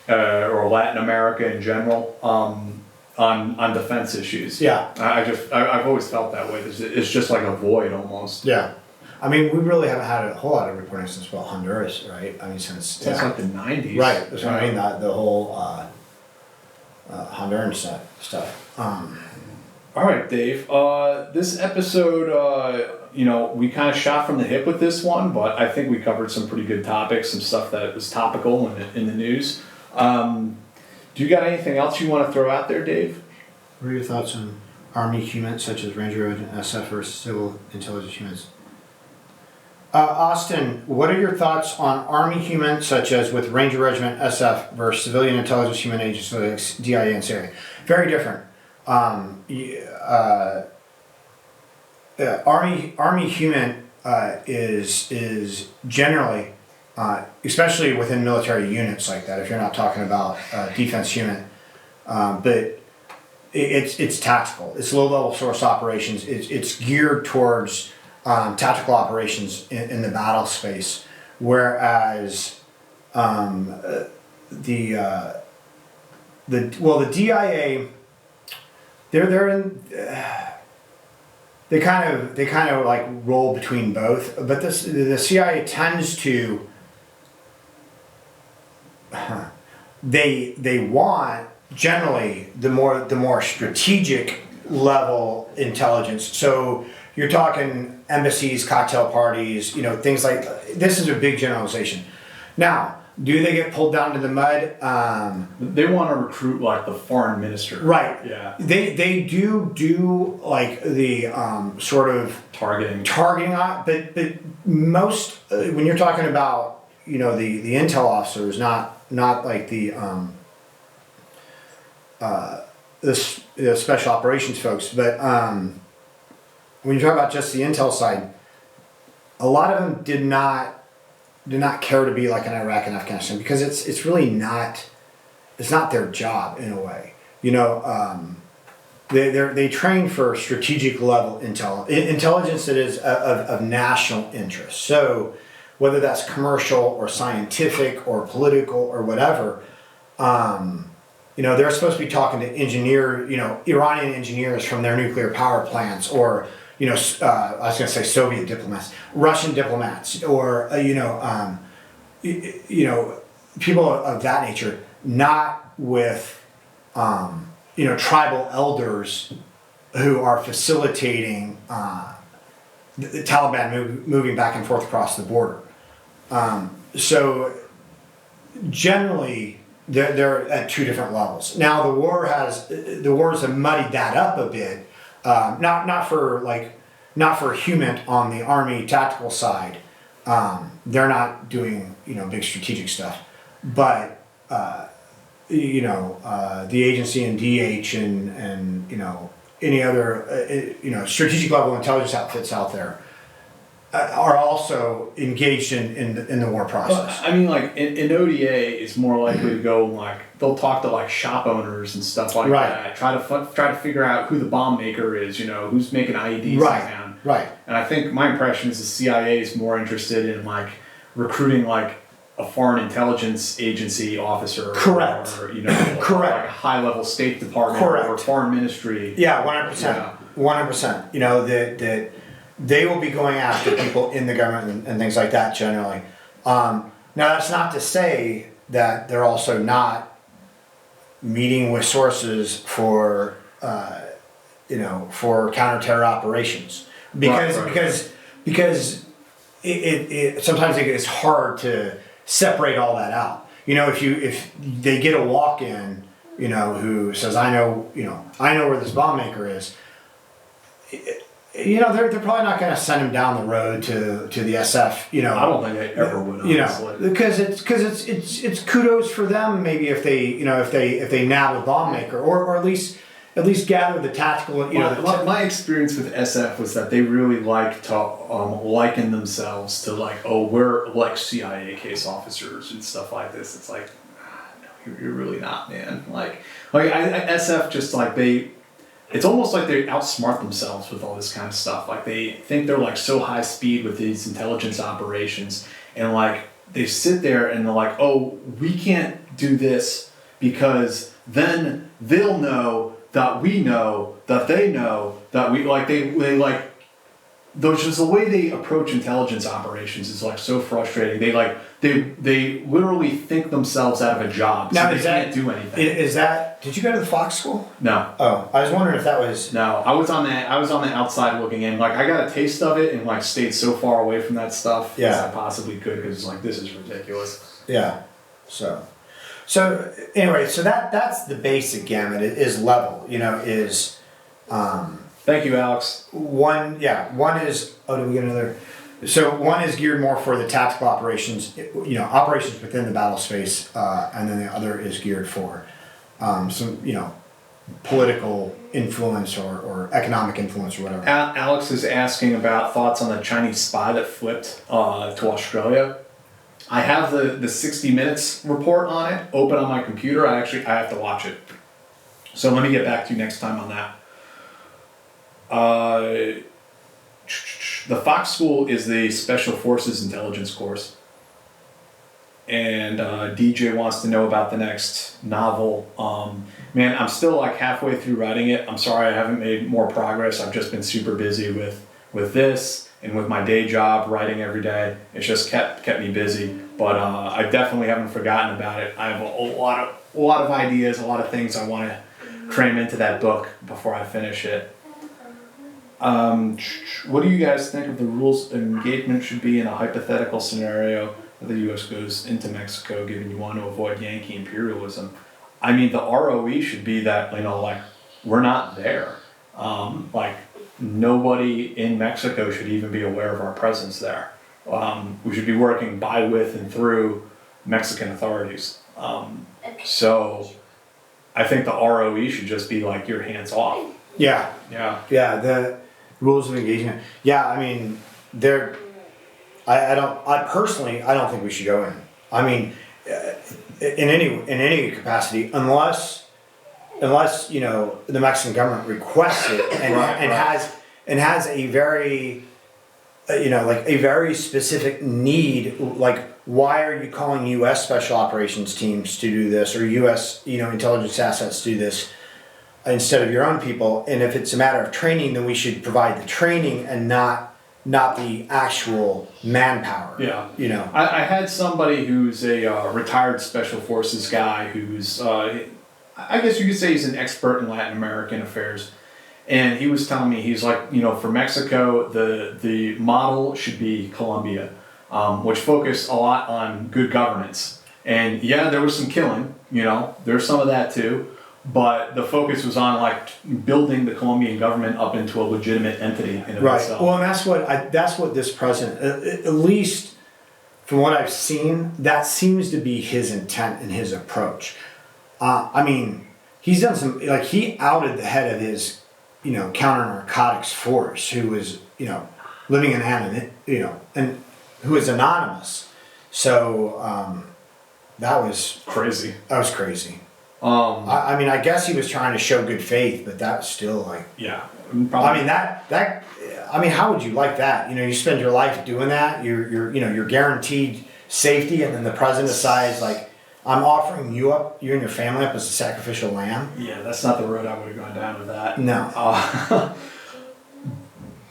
Or Latin America in general, on defense issues. I've always felt that way. It's just like a void almost. Yeah. I mean, we really haven't had a whole lot of reporting since Honduras, right? I mean, since the 90s. Right. That's what I mean. The whole Honduran stuff. All right, Dave. This episode, we kind of shot from the hip with this one, but I think we covered some pretty good topics, some stuff that was topical in the news. Do you got anything else you want to throw out there, Dave? What are your thoughts on Army humans such as Ranger and SF versus civil intelligence humans? Austin, what are your thoughts on Army humans such as with Ranger Regiment SF versus civilian intelligence human agencies like DIA and CIA? Very different. Army human is generally, especially within military units like that, if you're not talking about defense unit, but it's tactical. It's low-level source operations. It's geared towards tactical operations in the battle space, whereas the DIA, they're in. They kind of roll between both, but the CIA tends to. They want generally the more strategic level intelligence. So you're talking embassies, cocktail parties, things like this is a big generalization. Now, do they get pulled down to the mud? They want to recruit the foreign minister. Right. Yeah. They do the sort of targeting, but most when you're talking about the intel officers, not the special operations folks, but when you talk about just the intel side, a lot of them did not care to be like in Iraq and Afghanistan because it's really not, it's not their job in a way. You know, they train for strategic level intelligence that is of national interest. So whether that's commercial or scientific or political or whatever, you know, they're supposed to be talking to Iranian engineers from their nuclear power plants, or, you know, I was going to say Soviet diplomats, Russian diplomats, or, people of that nature, not with, tribal elders who are facilitating the Taliban moving back and forth across the border. So generally, they're at two different levels. Now the wars have muddied that up a bit. Not for human on the Army tactical side. They're not doing big strategic stuff, but the agency and DH and any other strategic level intelligence outfits out there are also engaged in the war process. Well, I mean, like an ODA is more likely to go they'll talk to shop owners and stuff like that. Try to figure out who the bomb maker is. Who's making IEDs in town. Right. And I think my impression is the CIA is more interested in recruiting a foreign intelligence agency officer. Correct. Or correct. A high level State Department or foreign ministry. Yeah, 100%. 100%. That they will be going after people in the government and things like that generally. Now that's not to say that they're also not meeting with sources for counter-terror operations because it sometimes it's hard to separate all that out. If they get a walk-in, who says I know where this bomb maker is. They're probably not going to send him down the road to the SF. I don't think they ever would. Honestly. Because it's kudos for them. Maybe if they nab a bomb maker or at least gather the tactical. My experience with SF was that they really like to liken themselves to we're like CIA case officers and stuff like this. It's no, you're really not, man. SF just it's almost like they outsmart themselves with all this kind of stuff. They think they're so high speed with these intelligence operations, and they sit there and they're oh, we can't do this because then they'll know that we know that they know that we there's just the way they approach intelligence operations is so frustrating. They literally think themselves out of a job, so they can't do anything. Did you go to the Fox school? No. Oh, I was wondering if that was. No, I was on the outside looking in. I got a taste of it and stayed so far away from that stuff as I possibly could because this is ridiculous. Yeah. So anyway, that's the basic gamut. It is level. Is. Thank you, Alex. One is. Oh, did we get another? So one is geared more for the tactical operations, operations within the battle space, and then the other is geared for some, political influence or economic influence or whatever. Alex is asking about thoughts on the Chinese spy that flipped to Australia. I have the 60 Minutes report on it open on my computer. I have to watch it. So let me get back to you next time on that. The Fox School is the Special Forces Intelligence course. And DJ wants to know about the next novel. Man, I'm still halfway through writing it. I'm sorry I haven't made more progress. I've just been super busy with this and with my day job, writing every day. It's just kept me busy. But I definitely haven't forgotten about it. I have a lot of ideas, a lot of things I want to cram into that book before I finish it. What do you guys think of the rules of engagement should be in a hypothetical scenario that the U.S. goes into Mexico, given you want to avoid Yankee imperialism? I mean, the ROE should be that, we're not there. Nobody in Mexico should even be aware of our presence there. We should be working by, with, and through Mexican authorities. So I think the ROE should just be you're hands off. Yeah. The rules of engagement. Yeah, I mean, I personally, I don't think we should go in. I mean, in any capacity, unless the Mexican government requests it and has a very like a very specific need, like why are you calling U.S. special operations teams to do this, or U.S. Intelligence assets to do this instead of your own people? And if it's a matter of training, then we should provide the training and not the actual manpower. Yeah. I had somebody who's a retired special forces guy who's, I guess you could say he's an expert in Latin American affairs. And he was telling me, he's like, for Mexico, the model should be Colombia, which focused a lot on good governance. And yeah, there was some killing, there's some of that too. But the focus was on like building the Colombian government up into a legitimate entity in right. itself. Well, and that's what this president, at least from what I've seen, that seems to be his intent and his approach. I mean, he's done some, like he outed the head of his, counter-narcotics force, who was, living in and who was anonymous. So that was crazy. That was crazy. I mean, I guess he was trying to show good faith, but that's still like, yeah. Probably. I mean, how would you like that? You spend your life doing that. You're guaranteed safety, and then the president decides like, I'm offering you and your family up as a sacrificial lamb. Yeah, that's not the road I would have gone down with that. No.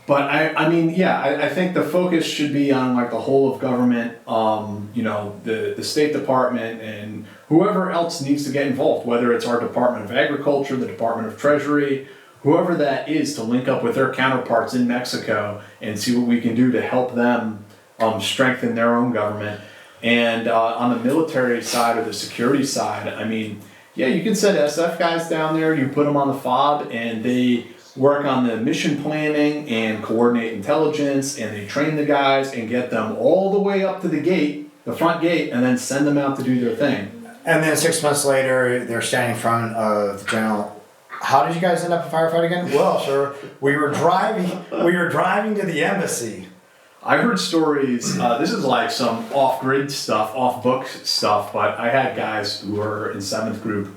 But I think the focus should be on like the whole of government, the State Department and whoever else needs to get involved, whether it's our Department of Agriculture, the Department of Treasury, whoever that is, to link up with their counterparts in Mexico and see what we can do to help them strengthen their own government. And on the military side or the security side, I mean, yeah, you can send SF guys down there, you put them on the FOB, and they work on the mission planning and coordinate intelligence, and they train the guys and get them all the way up to the gate, the front gate, and then send them out to do their thing. And then 6 months later, they're standing in front of the general. How did you guys end up in a firefight again? Well, sir, we were driving to the embassy. I heard stories, this is like some off-grid stuff, off-book stuff, but I had guys who were in 7th group,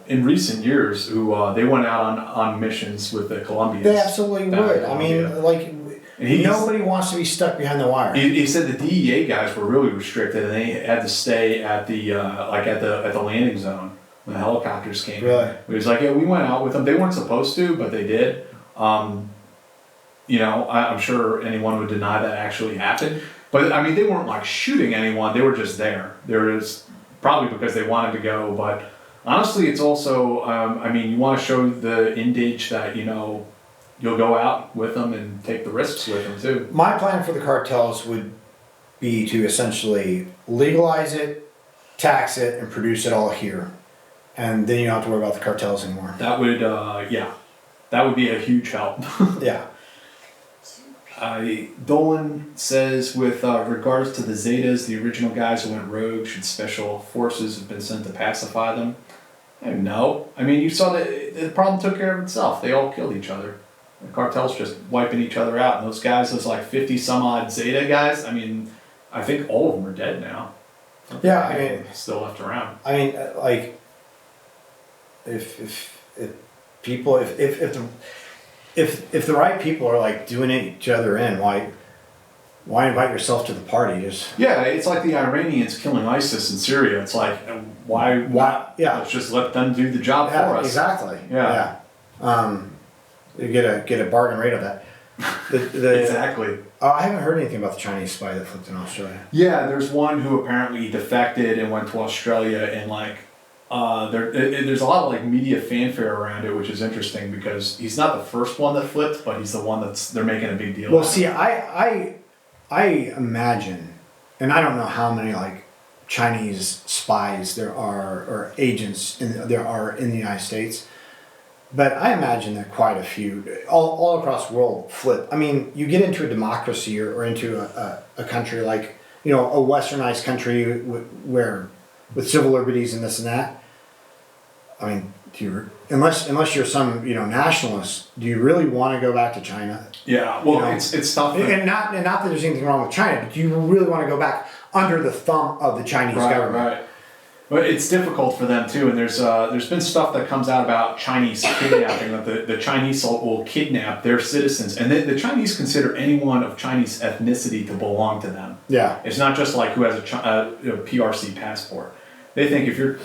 in recent years who they went out on missions with the Colombians. They absolutely would. I mean, like, nobody wants to be stuck behind the wire. He said the DEA guys were really restricted, and they had to stay at the at the landing zone when the helicopters came. Really? He was like, yeah, we went out with them. They weren't supposed to, but they did. I'm sure anyone would deny that actually happened. But I mean, they weren't like shooting anyone. They were just there. There was probably because they wanted to go. But honestly, it's also, you want to show the indige that, you'll go out with them and take the risks with them too. My plan for the cartels would be to essentially legalize it, tax it, and produce it all here. And then you don't have to worry about the cartels anymore. That would, that would be a huge help. Yeah. Dolan says, with regards to the Zetas, the original guys who went rogue, should special forces have been sent to pacify them? No. I mean, you saw that the problem took care of itself. They all killed each other. The cartels just wiping each other out. And those guys, those like 50 some odd Zeta guys, I mean, I think all of them are dead now. Yeah, I mean, still left around. I mean, like, if the right people are like doing each other in, why invite yourself to the party? Yeah, it's like the Iranians killing ISIS in Syria. It's like, why? Yeah, let's just let them do the job for us. Exactly. Yeah. You get a bargain rate of that. Exactly. I haven't heard anything about the Chinese spy that flipped in Australia. Yeah, there's one who apparently defected and went to Australia, and like, there's a lot of like media fanfare around it, which is interesting because he's not the first one that flipped, but he's the one they're making a big deal. Well, see, I imagine, and I don't know how many like Chinese spies there are or agents there are in the United States, but I imagine there are quite a few all across the world flip. I mean, you get into a democracy or into a country like, a westernized country where with civil liberties and this and that. I mean, unless you're some nationalist, do you really want to go back to China? Yeah, well, You know? it's tough. And not that there's anything wrong with China, but do you really want to go back under the thumb of the Chinese government? Right. But it's difficult for them too, and there's been stuff that comes out about Chinese kidnapping, that the Chinese will kidnap their citizens, and the Chinese consider anyone of Chinese ethnicity to belong to them. Yeah. It's not just like who has a PRC passport. They think if you're,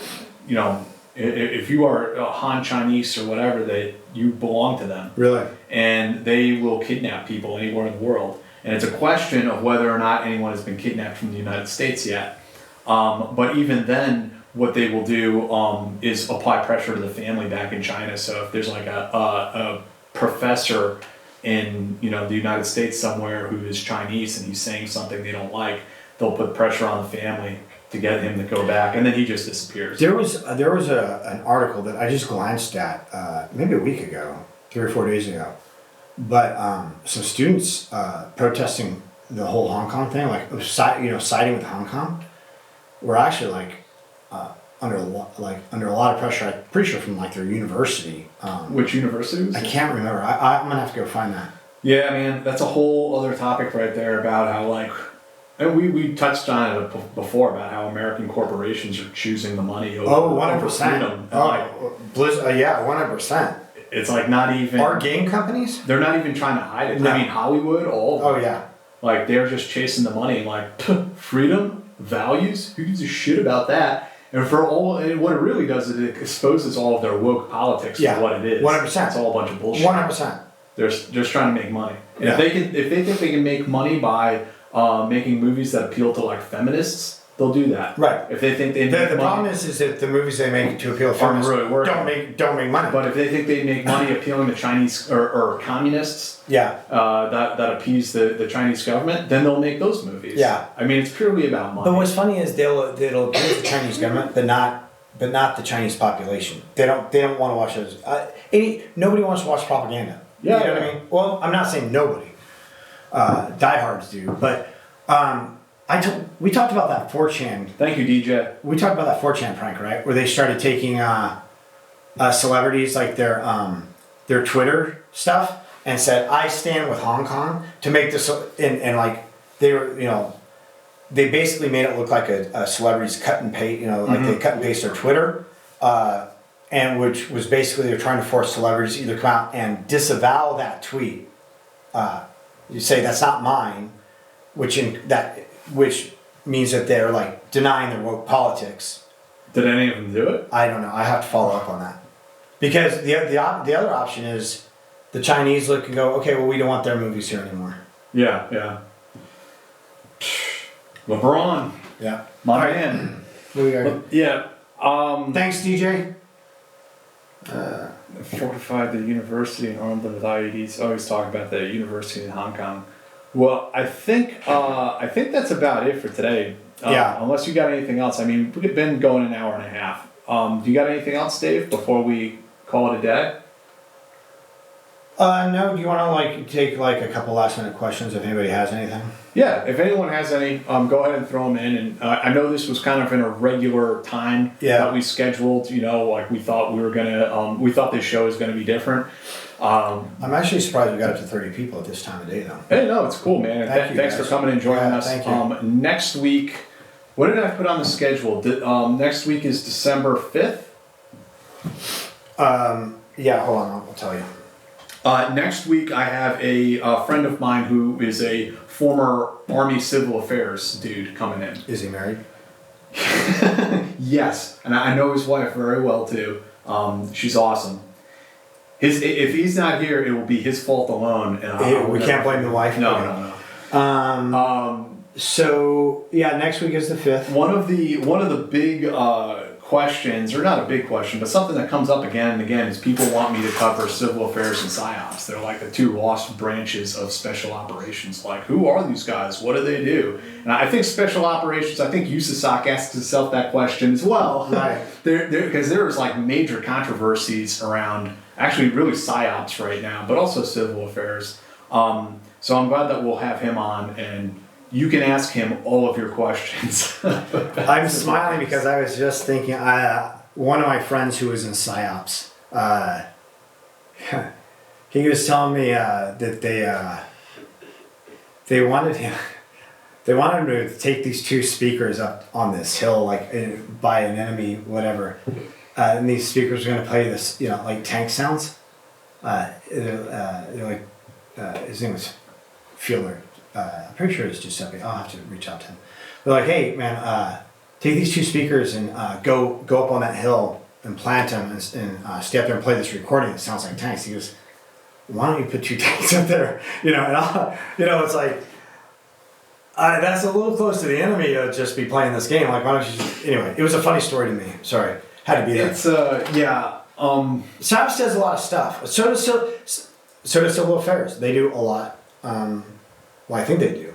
if you are Han Chinese or whatever, that you belong to them. Really? And they will kidnap people anywhere in the world. And it's a question of whether or not anyone has been kidnapped from the United States yet. But even then, what they will do is apply pressure to the family back in China. So if there's like a professor in the United States somewhere who is Chinese and he's saying something they don't like, they'll put pressure on the family to get him to go back, and then he just disappears. There was an article that I just glanced at maybe a week ago, 3 or 4 days ago, but some students protesting the whole Hong Kong thing, like siding with Hong Kong, were actually under a lot of pressure. I'm pretty sure from their university. Which university was it? I can't remember. I'm gonna have to go find that. Yeah, man, that's a whole other topic right there about how and we touched on it before about how American corporations are choosing the money over 100%. freedom. Yeah, 100%. It's not even Our game companies. They're not even trying to hide it. No. I mean, Hollywood, all of them. Oh yeah. They're just chasing the money. Freedom, values. Who gives a shit about that? And and what it really does is it exposes all of their woke politics for what it is. 100%. It's all a bunch of bullshit. 100%. They're just trying to make money. And Yeah. if they think they can make money by making movies that appeal to feminists, they'll do that. Right. If they think they make The money, problem is that the movies they make to appeal to Aren't feminists really working. don't make money. but if they think they make money appealing to Chinese or communists, Yeah. that appease the Chinese government, then they'll make those movies. Yeah. I mean, it's purely about money. But what's funny is they'll appeal to the Chinese government, but not the Chinese population. They don't want to watch those. Nobody wants to watch propaganda. Yeah, You know what yeah. I mean? Well, I'm not saying nobody. Diehards do, but we talked about that 4chan. Thank you, DJ. We talked about that 4chan prank, right? Where they started taking celebrities their Twitter stuff and said, "I stand with Hong Kong," to make this and they were they basically made it look like a celebrity's cut and paste, they cut and paste their Twitter, and which was basically they're trying to force celebrities to either come out and disavow that tweet. You say that's not mine, which means that they're denying their woke politics. Did any of them do it? I don't know. I have to follow up on that, because the other option is the Chinese look and go, okay, well, we don't want their movies here anymore. Yeah. LeBron. Yeah. My All right. man. What do we got? Yeah. Thanks, DJ. Fortified the university and armed them with IEDs. Always talk about the university in Hong Kong. Well, I think that's about it for today. Yeah. Unless you got anything else. I mean, we've been going an hour and a half. Do you got anything else, Dave, before we call it a day? No. Do you want to take a couple last minute questions if anybody has anything? Yeah, if anyone has any, go ahead and throw them in. And I know this was kind of in a regular time that we scheduled. We thought we were gonna. We thought this show was gonna be different. I'm actually surprised we got up to 30 people at this time of day, though. Hey, no, it's cool, man. Thanks for coming and joining us. Thank you. Next week, what did I put on the schedule? Next week is December 5th. Yeah. Hold on. I'll tell you. Next week, I have a friend of mine who is a former Army Civil Affairs dude coming in. Is he married? Yes, and I know his wife very well too. She's awesome. If he's not here, it will be his fault alone. And We can't blame the wife. No. So yeah, next week is the 5th. One of the big questions, or not a big question, but something that comes up again and again is people want me to cover civil affairs and psyops. They're like the two lost branches of special operations. Who are these guys? What do they do? And I think special operations, I think USASOC asks itself that question as well. Right. Because there's major controversies around actually really psyops right now, but also civil affairs. So I'm glad that we'll have him on, and you can ask him all of your questions. I'm smiling because I was just thinking, one of my friends who was in PsyOps, he was telling me that they wanted him. They wanted him to take these 2 speakers up on this hill, like by an enemy, whatever. And these speakers are going to play this, like tank sounds. They're like, his name was Fielder. I'm pretty sure it's Giuseppe. I'll have to reach out to him. They're like, hey man, take these 2 speakers and go up on that hill and plant them and stay up there and play this recording that sounds like tanks. He goes, why don't you put 2 tanks up there? And it's like. That's a little close to the enemy to just be playing this game. Like, why don't you just... Anyway, it was a funny story to me. Sorry. Had to be there. It's, yeah. Cyrus does a lot of stuff. So does Civil Affairs. They do a lot. Well, I think they do.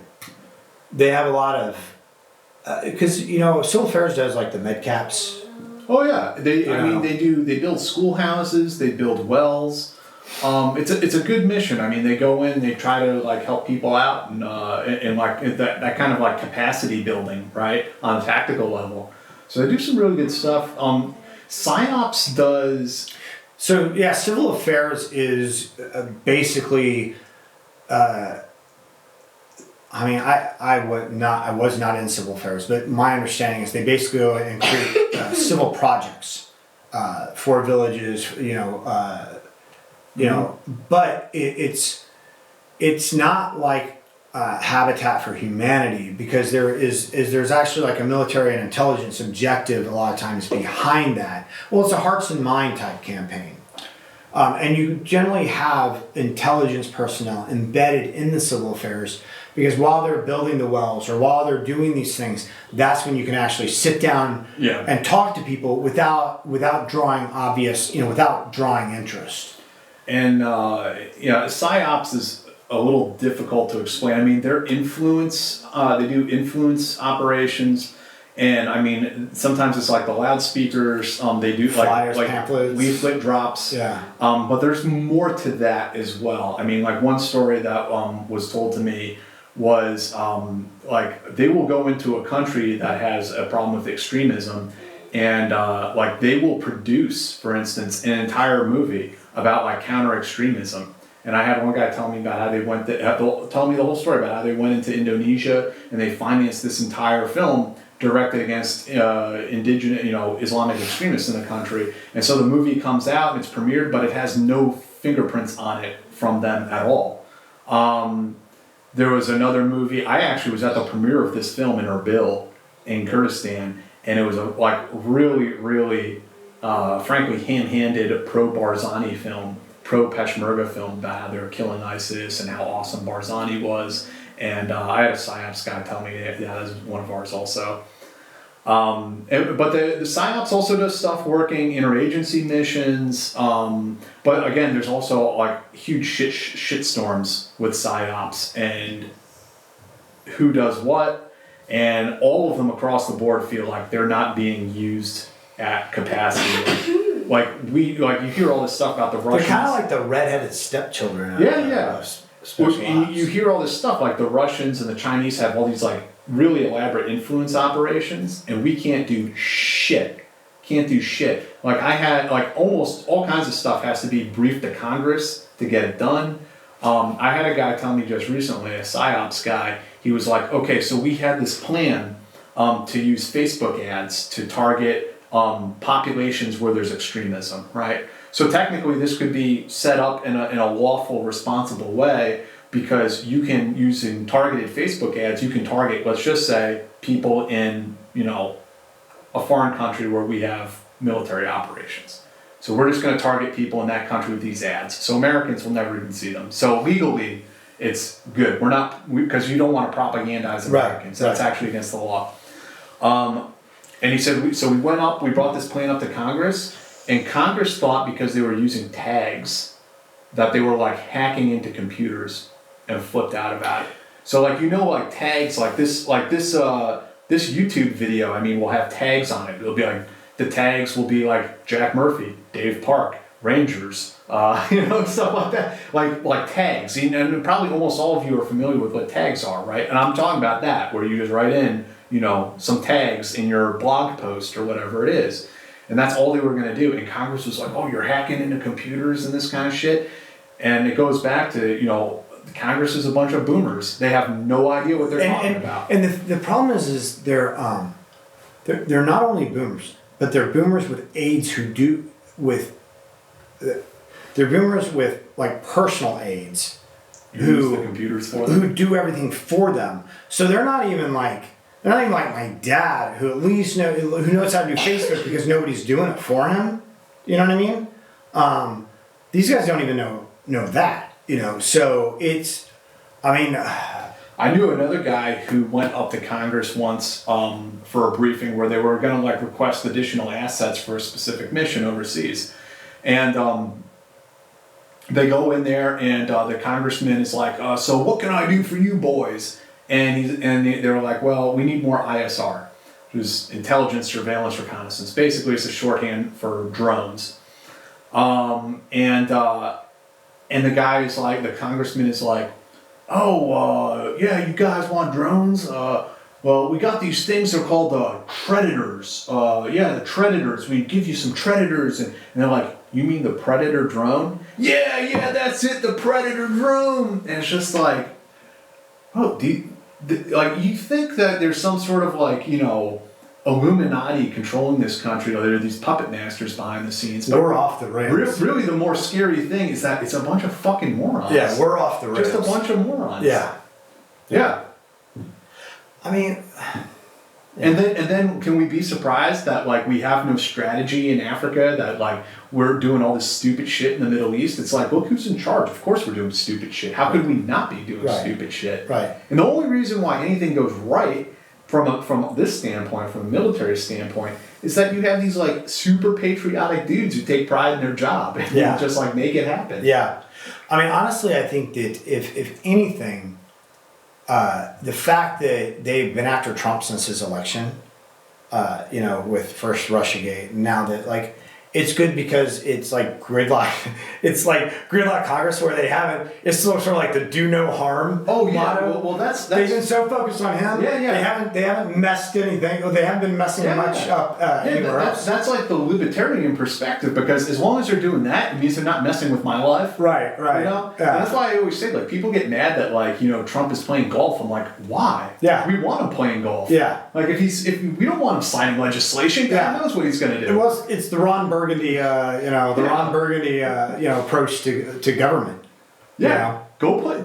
They have a lot of... Because, Civil Affairs does, like, the med caps. Oh, yeah. They build schoolhouses. They build wells. It's a good mission. I mean, they go in, they try to like help people out, and like that kind of like capacity building, right, on a tactical level. So they do some really good stuff. PsyOps does. So yeah, Civil Affairs is basically. I was not in Civil Affairs, but my understanding is they basically go and create civil projects for villages, but it's not like Habitat for Humanity, because there's actually like a military and intelligence objective a lot of times behind that. Well, it's a hearts and mind type campaign, and you generally have intelligence personnel embedded in the Civil Affairs, because while they're building the wells or while they're doing these things, that's when you can actually sit down and talk to people without drawing obvious, without drawing interest. And PsyOps is a little difficult to explain. I mean, their influence, they do influence operations, and I mean, sometimes it's like the loudspeakers. They do flyers, like pamphlets, leaflet drops. Yeah. But there's more to that as well. I mean, like one story that was told to me was like they will go into a country that has a problem with extremism, and like they will produce, for instance, an entire movie about like counter-extremism. And I had one guy tell me about how they tell me the whole story about how they went into Indonesia and they financed this entire film directed against indigenous, Islamic extremists in the country. And so the movie comes out and it's premiered, but it has no fingerprints on it from them at all. There was another movie. I actually was at the premiere of this film in Erbil in Kurdistan, and it was a like really, really frankly ham-handed pro-Barzani film, pro-Peshmerga film about how they were killing ISIS and how awesome Barzani was. And I had a PsyOps guy tell me that is one of ours also. But the PsyOps also does stuff working interagency missions. But again, there's also like huge shitstorms with PsyOps and who does what. And all of them across the board feel like they're not being used at capacity. Like you hear all this stuff about the Russians. They're kind of like the redheaded stepchildren. You hear all this stuff like the Russians and the Chinese have all these like really elaborate influence operations, and we can't do shit. Like I had like almost all kinds of stuff has to be briefed to Congress to get it done. I had a guy tell me just recently, a PsyOps guy. He was like, okay, so we had this plan to use Facebook ads to target populations where there's extremism, right? So technically this could be set up in a lawful, responsible way, because you can, using targeted Facebook ads, you can target, let's just say, people in, a foreign country where we have military operations. So we're just going to target people in that country with these ads. So Americans will never even see them. So legally, it's good. Because you don't want to propagandize Americans. Right. That's actually against the law. And he said, we went up, we brought this plan up to Congress, and Congress thought because they were using tags that they were like hacking into computers and flipped out about it. So like, tags like this YouTube video, will have tags on it. It'll be like, the tags will be like Jack Murphy, Dave Park, Rangers, stuff like that. Like tags. And probably almost all of you are familiar with what tags are, right? And I'm talking about that, where you just write in, some tags in your blog post or whatever it is. And that's all they were going to do. And Congress was like, oh, you're hacking into computers and this kind of shit. And it goes back to, Congress is a bunch of boomers. They have no idea what they're talking about. And the problem is they're not only boomers, but they're boomers with aides they're boomers with like personal aides Use the computers for them. who do everything for them. So they're not even like my dad, who at least who knows how to do Facebook because nobody's doing it for him. You know what I mean? These guys don't even know that. So it's, I knew another guy who went up to Congress once for a briefing where they were going to request additional assets for a specific mission overseas, and they go in there and the congressman is like, "So what can I do for you boys?" And they're like, "Well, we need more ISR, which is intelligence, surveillance, reconnaissance. Basically, it's a shorthand for drones." And the guy is like, the congressman is like, "Oh, yeah, you guys want drones? Well, we got these things, they're called Predators. Yeah, the Predators. We give you some Predators." And they're like, "You mean the Predator drone?" Yeah, that's it, the Predator drone. And it's just like, oh, you think that there's some sort of Illuminati controlling this country, or there are these puppet masters behind the scenes. But we're off the rails. Really, the more scary thing is that it's a bunch of fucking morons. Yeah, we're off the rails. Just a bunch of morons. Yeah. And then can we be surprised that we have no strategy in Africa, that we're doing all this stupid shit in the Middle East? It's like, look who's in charge. Of course we're doing stupid shit. How could we not be doing stupid shit? Right. And the only reason why anything goes right from this standpoint, from a military standpoint, is that you have these super patriotic dudes who take pride in their job and just make it happen. Yeah. Honestly, I think that if anything, the fact that they've been after Trump since his election, with first Russiagate, now that it's good because it's like gridlock. It's like gridlock Congress, where it's sort of like the do no harm. Oh yeah. Motto. Well, that's they've been so focused on him. Yeah. They haven't messed anything. Or they haven't been messing much up anywhere else. That's like the libertarian perspective, because as long as they're doing that, it means they're not messing with my life. Right. Yeah. That's why I always say people get mad that Trump is playing golf. I'm like, why? Yeah. We want him playing golf. Yeah. If we don't want him signing legislation, God knows what he's going to do. It's the Ron Burgundy. Ron Burgundy, approach to government. Yeah. Go play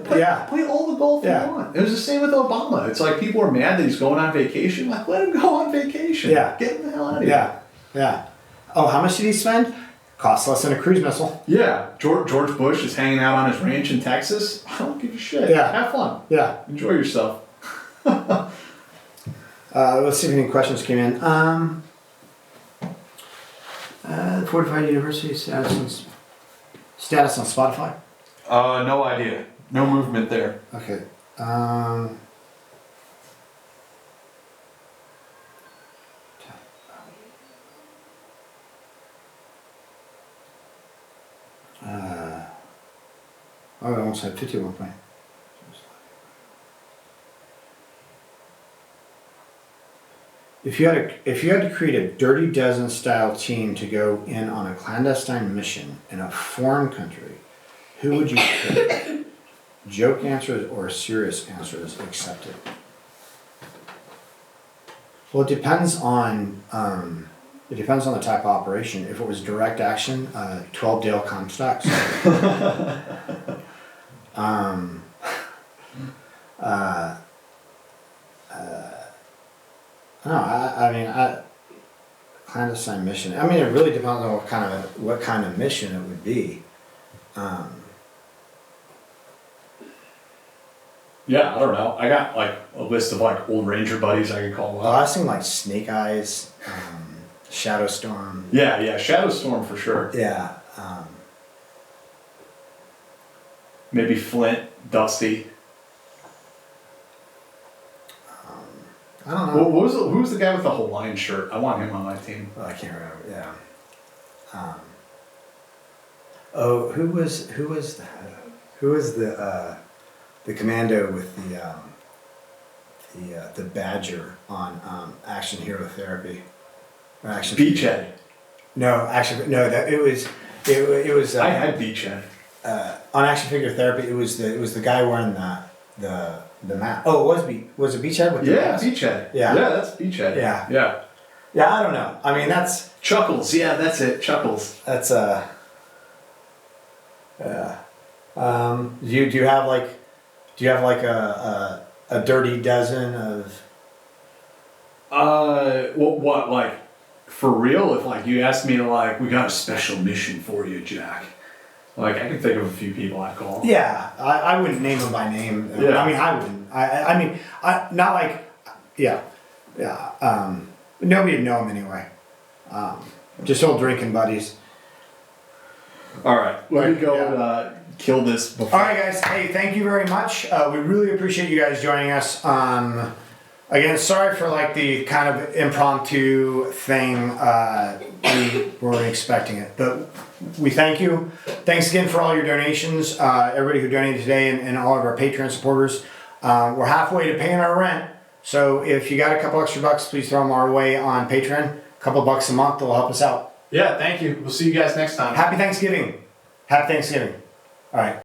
all the golf you want. It was the same with Obama. It's like people are mad that he's going on vacation. Let him go on vacation. Yeah. Get him the hell out of here. Yeah. Oh, how much did he spend? Costs less than a cruise missile. Yeah. George Bush is hanging out on his ranch in Texas. I don't give a shit. Yeah. Have fun. Yeah. Enjoy yourself. Let's see if any questions came in. Fortified University status on Spotify? No idea. No movement there. Okay. I almost had 51 point. If you had to create a Dirty Dozen style team to go in on a clandestine mission in a foreign country, who would you pick? Joke answers or serious answers accepted? Well, it depends on the type of operation. If it was direct action, 12 Dale Comstocks. No, clandestine mission. It really depends on what kind of mission it would be. Yeah, I don't know. I got a list of old Ranger buddies I could call up. I was thinking Snake Eyes, Shadowstorm. Yeah, Shadowstorm for sure. Yeah. Maybe Flint, Dusty. I don't know. Who was the guy with the Hawaiian shirt? I want him on my team. I can't remember. Yeah. Who was the commando with the Badger on Action Hero Therapy? Or Action Beachhead. No, actually, no. It was. I had Beachhead. on Action Figure Therapy, it was the guy wearing the mask. Oh, was it Beachhead with the mask? Beachhead. Yeah. Yeah, that's Beachhead. Yeah. Yeah. Yeah, I don't know. I mean, that's Chuckles. Yeah, that's it. Chuckles. that's do you have like a dirty dozen of? What like for real? If like you asked me to like, we got a special mission for you, Jack. Like I can think of a few people I'd call. Yeah, I wouldn't name them by name. Yeah. I mean, I wouldn't. I mean, not like, yeah. Nobody'd know them anyway. Just old drinking buddies. All right, let me go Yeah. kill this before. All right, guys. Hey, thank you very much. We really appreciate you guys joining us. Again, sorry for like the kind of impromptu thing. We weren't expecting it, but we thank you. Thanks again for all your donations. Everybody who donated today and all of our Patreon supporters. We're halfway to paying our rent. So if you got a couple extra bucks, please throw them our way on Patreon. A couple bucks a month will help us out. Yeah, thank you. We'll see you guys next time. Happy Thanksgiving. Happy Thanksgiving. All right.